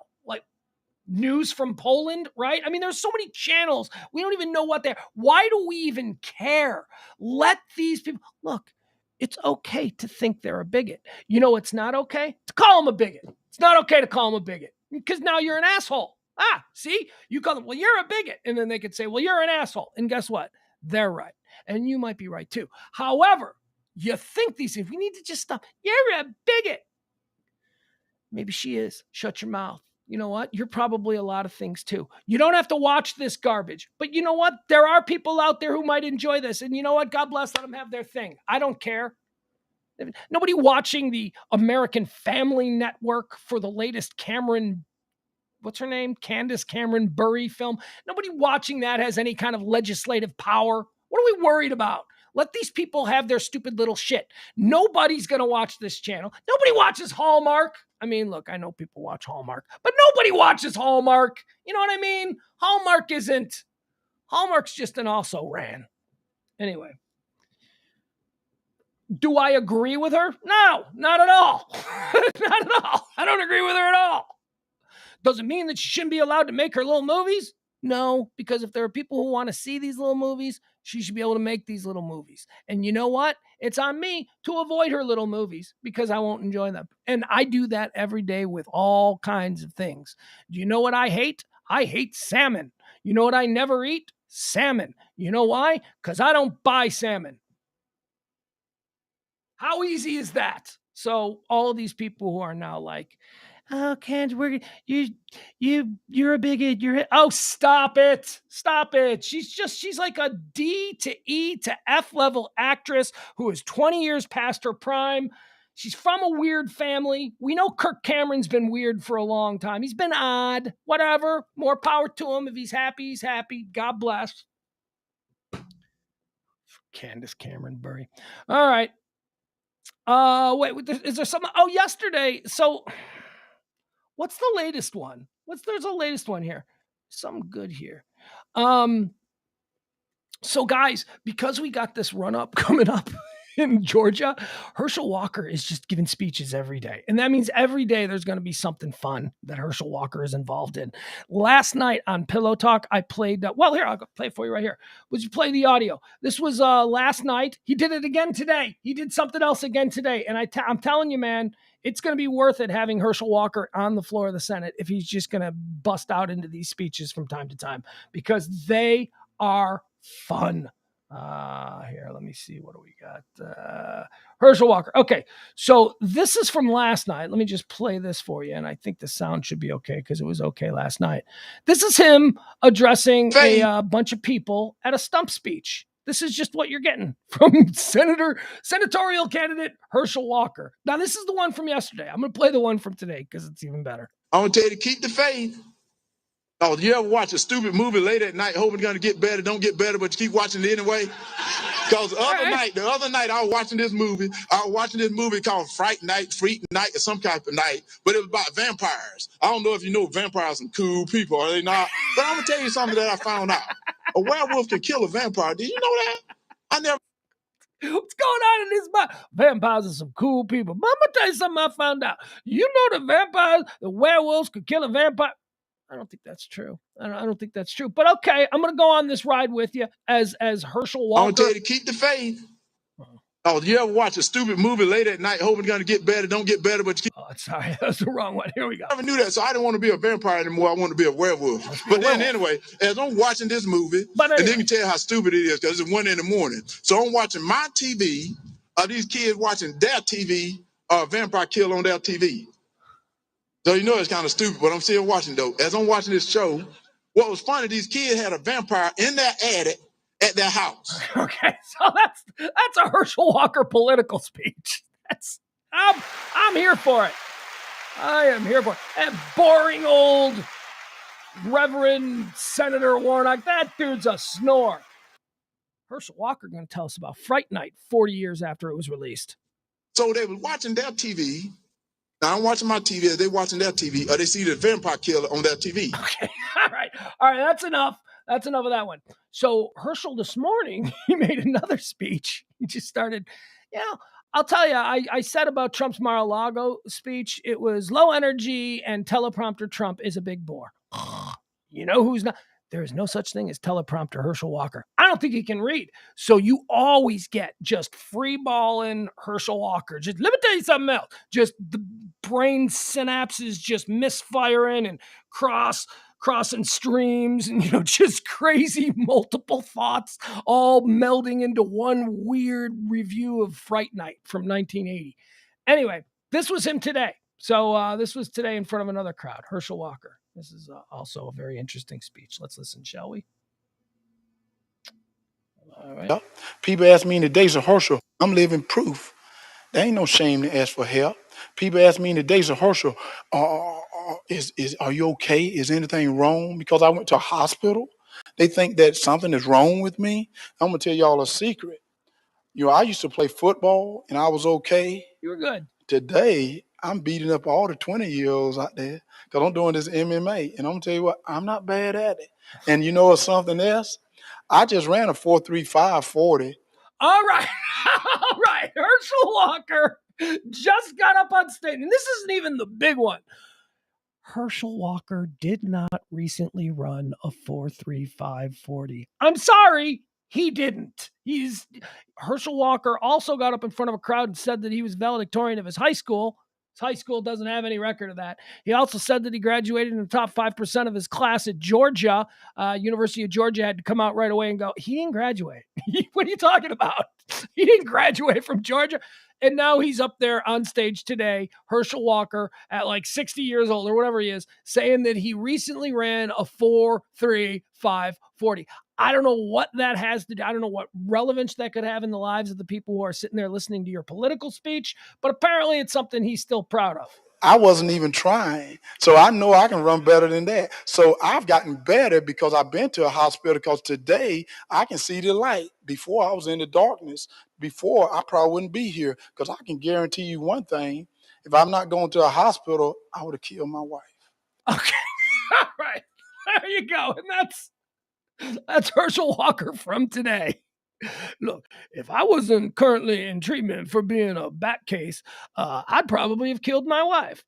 News from Poland, right? I mean, there's so many channels. We don't even know what they're. Why do we even care? Let these people look. It's okay to think they're a bigot. You know it's not okay? To call them a bigot. It's not okay to call them a bigot because now you're an asshole. See? You call them, well, you're a bigot. And then they could say, well, you're an asshole. And guess what? They're right. And you might be right too. However, you think these things, we need to just stop. You're a bigot. Maybe she is. Shut your mouth. You know what? You're probably a lot of things too. You don't have to watch this garbage. But you know what? There are people out there who might enjoy this. And you know what? God bless, let them have their thing. I don't care. Nobody watching the American Family Network for the latest Cameron, what's her name? Candace Cameron Bure film. Nobody watching that has any kind of legislative power. What are we worried about? Let these people have their stupid little shit. Nobody's going to watch this channel. Nobody watches Hallmark. I mean, look, I know people watch Hallmark, but nobody watches Hallmark. You know what I mean? Hallmark's just an also ran. Anyway. Do I agree with her? No, not at all. Not at all. I don't agree with her at all. Does it mean that she shouldn't be allowed to make her little movies? No, because if there are people who want to see these little movies, she should be able to make these little movies. And you know what? It's on me to avoid her little movies because I won't enjoy them. And I do that every day with all kinds of things. Do you know what I hate? I hate salmon. You know what I never eat? Salmon. You know why? Because I don't buy salmon. How easy is that? So all of these people who are now like, oh, Kent, you're a bigot. Oh, stop it. Stop it. She's like a D to E to F level actress who is 20 years past her prime. She's from a weird family. We know Kirk Cameron's been weird for a long time. He's been odd, whatever. More power to him. If he's happy, he's happy. God bless. Candace Cameron Bure. All right. Wait, is there something? Oh, yesterday. So what's the latest one? There's a latest one here. Something good here. So guys, because we got this run up coming up in Georgia, Herschel Walker is just giving speeches every day. And that means every day there's going to be something fun that Herschel Walker is involved in. Last night on Pillow Talk, I played, here, I'll play it for you right here. Would you play the audio? This was last night. He did it again today. He did something else again today. And I'm telling you, man, it's going to be worth it having Herschel Walker on the floor of the Senate if he's just going to bust out into these speeches from time to time because they are fun. Here, let me see. What do we got? Herschel Walker. Okay, so this is from last night. Let me just play this for you, and I think the sound should be okay because it was okay last night. This is him addressing a bunch of people at a stump speech. This is just what you're getting from senatorial candidate Herschel Walker. Now, this is the one from yesterday. I'm going to play the one from today because it's even better. I want to tell you to keep the faith. Oh, you ever watch a stupid movie late at night hoping it's going to get better, don't get better, but you keep watching it anyway? Because the other night, I was watching this movie. I was watching this movie called Freak Night, or some type of night, but it was about vampires. I don't know if you know vampires are some cool people, are they not? But I'm going to tell you something that I found out. A werewolf can kill a vampire. Did you know that? I never. What's going on in his mind? Vampires are some cool people. But I'm going to tell you something I found out. You know the werewolves could kill a vampire. I don't think that's true. I don't think that's true. But okay, I'm going to go on this ride with you as Herschel Walker. I want to tell you to keep the faith. Oh, you ever watch a stupid movie late at night hoping it's going to get better, don't get better, but you keep... Oh, sorry, that's the wrong one. Here we go. I never knew that, so I didn't want to be a vampire anymore. I wanted to be a werewolf. But then anyway, as I'm watching this movie, and then you can tell how stupid it is because it's 1 a.m. So I'm watching my TV, these kids watching their TV, vampire kill on their TV. So you know it's kind of stupid, but I'm still watching though. As I'm watching this show, what was funny, these kids had a vampire in their attic at their house. Okay, so that's a Herschel Walker political speech. I'm here for it. I am here for it. That boring old Reverend Senator Warnock, that dude's a snore. Herschel Walker going to tell us about Fright Night 40 years after it was released. So they were watching their TV. Now I'm watching my TV as they watching their TV, or they see the vampire killer on their TV. Okay, all right, that's enough. That's enough of that one. So Herschel this morning, he made another speech. He just started, I'll tell you, I said about Trump's Mar-a-Lago speech, it was low energy and teleprompter Trump is a big bore. You know who's not? There is no such thing as teleprompter Herschel Walker. I don't think he can read. So you always get just free balling Herschel Walker. Just let me tell you something else. Just the brain synapses just misfiring and crossing streams and, just crazy multiple thoughts all melding into one weird review of Fright Night from 1980. Anyway, this was him today. So this was today in front of another crowd, Herschel Walker. This is also a very interesting speech. Let's listen, shall we? All right. People ask me in the days of Herschel, I'm living proof. There ain't no shame to ask for help. People ask me in the days of Herschel, are you okay? Is anything wrong? Because I went to a hospital. They think that something is wrong with me. I'm gonna tell y'all a secret. I used to play football and I was okay. You were good. Today, I'm beating up all the 20-year-olds out there because I'm doing this MMA. And I'm gonna tell you what, I'm not bad at it. And you know what's something else? I just ran a 4.35 40. All right. All right. Herschel Walker just got up on stage. And this isn't even the big one. Herschel Walker did not recently run a 4.35 40. I'm sorry, he didn't. Herschel Walker also got up in front of a crowd and said that he was valedictorian of his high school. His high school doesn't have any record of that. He also said that he graduated in the top 5% of his class at Georgia. University of Georgia had to come out right away and go, he didn't graduate. What are you talking about? He didn't graduate from Georgia. And now he's up there on stage today, Herschel Walker, at like 60 years old or whatever he is, saying that he recently ran a 4.35 40. I don't know what that has to do. I don't know what relevance that could have in the lives of the people who are sitting there listening to your political speech, but apparently it's something he's still proud of. I wasn't even trying. So I know I can run better than that. So I've gotten better because I've been to a hospital, because today I can see the light. Before I was in the darkness. Before I probably wouldn't be here, because I can guarantee you one thing. If I'm not going to a hospital, I would have killed my wife. Okay. All right. There you go. And that's Herschel Walker from today. Look, if I wasn't currently in treatment for being a back case, I'd probably have killed my wife.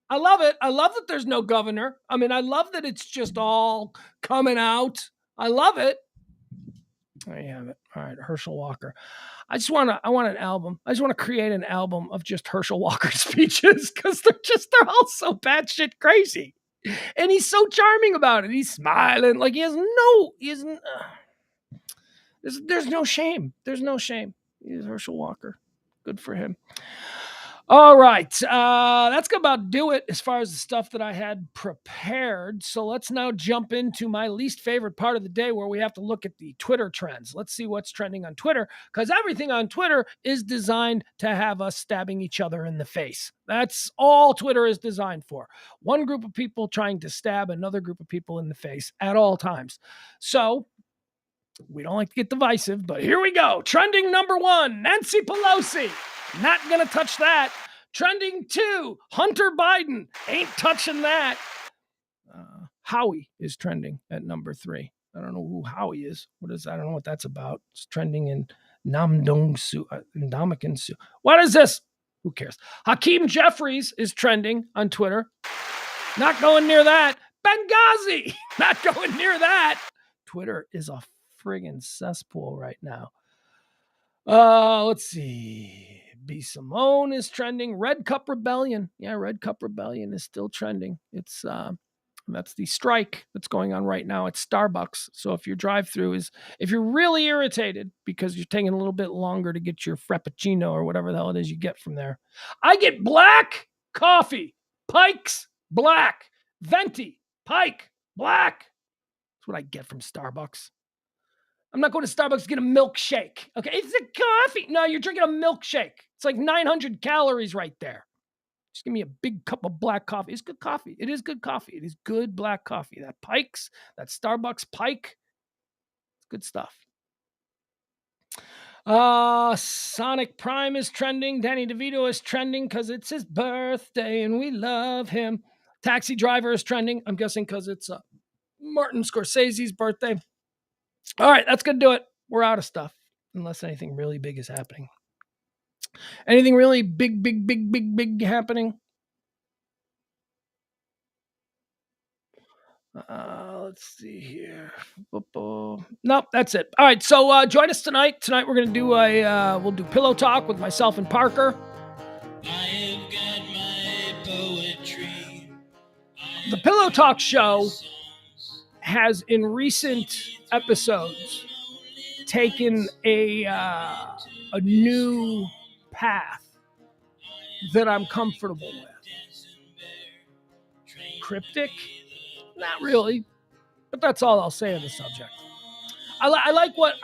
I love it. I love that there's no governor. I mean, I love that it's just all coming out. I love it. There you have it. All right, Herschel Walker. I want an album. I just want to create an album of just Herschel Walker speeches because they're all so batshit crazy. And he's so charming about it. He's smiling like there's no shame. There's no shame. He's Herschel Walker. Good for him. All right. That's about do it as far as the stuff that I had prepared. So let's now jump into my least favorite part of the day, where we have to look at the Twitter trends. Let's see what's trending on Twitter, because everything on Twitter is designed to have us stabbing each other in the face. That's all Twitter is designed for. One group of people trying to stab another group of people in the face at all times. So we don't like to get divisive, but here we go. Trending number 1, Nancy Pelosi. Not going to touch that. Trending 2, Hunter Biden. Ain't touching that. Howie is trending at number 3. I don't know who Howie is. What is? I don't know what that's about. It's trending in Namdong Su. What is this? Who cares? Hakeem Jeffries is trending on Twitter. Not going near that. Benghazi. Not going near that. Twitter is a friggin' cesspool right now. Let's see. B. Simone is trending. Red Cup Rebellion. Yeah, Red Cup Rebellion is still trending. It's that's the strike that's going on right now at Starbucks. So if your drive-through if you're really irritated because you're taking a little bit longer to get your Frappuccino or whatever the hell it is you get from there, I get black coffee. Pike's black. Venti. Pike. Black. That's what I get from Starbucks. I'm not going to Starbucks to get a milkshake. Okay, it's a coffee. No, you're drinking a milkshake. It's like 900 calories right there. Just give me a big cup of black coffee. It's good coffee. It is good coffee. It is good black coffee. That Pike's, that Starbucks Pike, it's good stuff. Sonic Prime is trending. Danny DeVito is trending because it's his birthday and we love him. Taxi Driver is trending. I'm guessing because it's Martin Scorsese's birthday. All right, that's going to do it. We're out of stuff, unless anything really big is happening. Anything really big happening? Let's see here. Nope, that's it. All right, so join us tonight. Tonight we're gonna do we'll do pillow talk with myself and Parker. I have got my poetry. The Pillow Talk show has in recent episodes taken a new path that I'm comfortable with. Cryptic? Not really, but that's all I'll say on the subject. I like what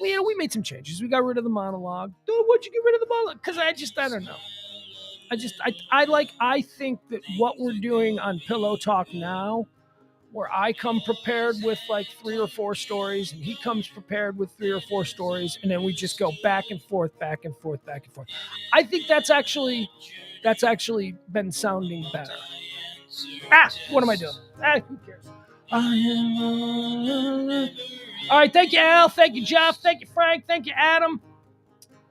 we made some changes. We got rid of the monologue. Dude, what'd you get rid of the monologue? Because I don't know. I think that what we're doing on Pillow Talk now, where I come prepared with like 3 or 4 stories, and he comes prepared with 3 or 4 stories, and then we just go back and forth, back and forth, back and forth. I think that's actually been sounding better. What am I doing? Who cares? All right, thank you, Al. Thank you, Jeff. Thank you, Frank. Thank you, Adam.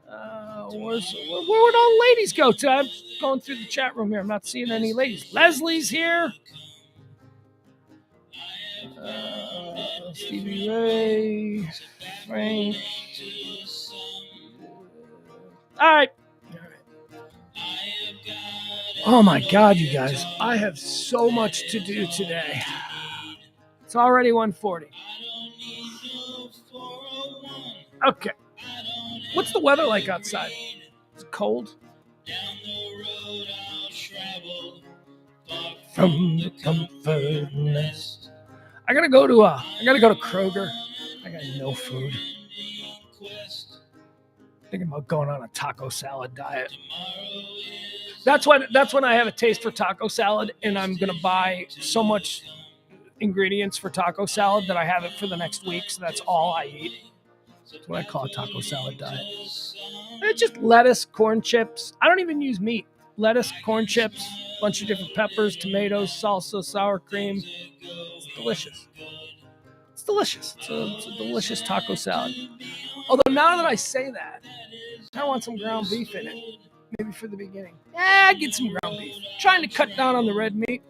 Where would all the ladies go to? I'm going through the chat room here. I'm not seeing any ladies. Leslie's here. Stevie Ray. Frank. All right. Oh my God, you guys. I have so much to do today. It's already 1:40. Okay. What's the weather like outside? Is it cold? From the comfort nest. I gotta go to Kroger. I got no food. Thinking about going on a taco salad diet. That's when I have a taste for taco salad, and I'm gonna buy so much ingredients for taco salad that I have it for the next week, so that's all I eat. That's what I call a taco salad diet. It's just lettuce, corn chips. I don't even use meat. Lettuce, corn chips, bunch of different peppers, tomatoes, salsa, sour cream. It's delicious. It's delicious. It's a delicious taco salad. Although now that I say that, I want some ground beef in it. Maybe for the beginning. Get some ground beef. Trying to cut down on the red meat.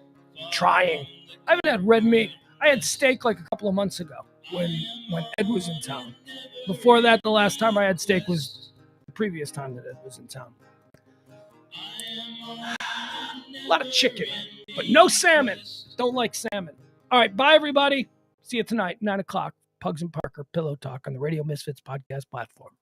Trying. I haven't had red meat. I had steak like a couple of months ago when Ed was in town. Before that, the last time I had steak was the previous time that Ed was in town. A lot of chicken, but no salmon. Don't like salmon. All right, bye everybody. See you tonight, 9 o'clock. Pugs and Parker, Pillow Talk on the Radio Misfits podcast platform.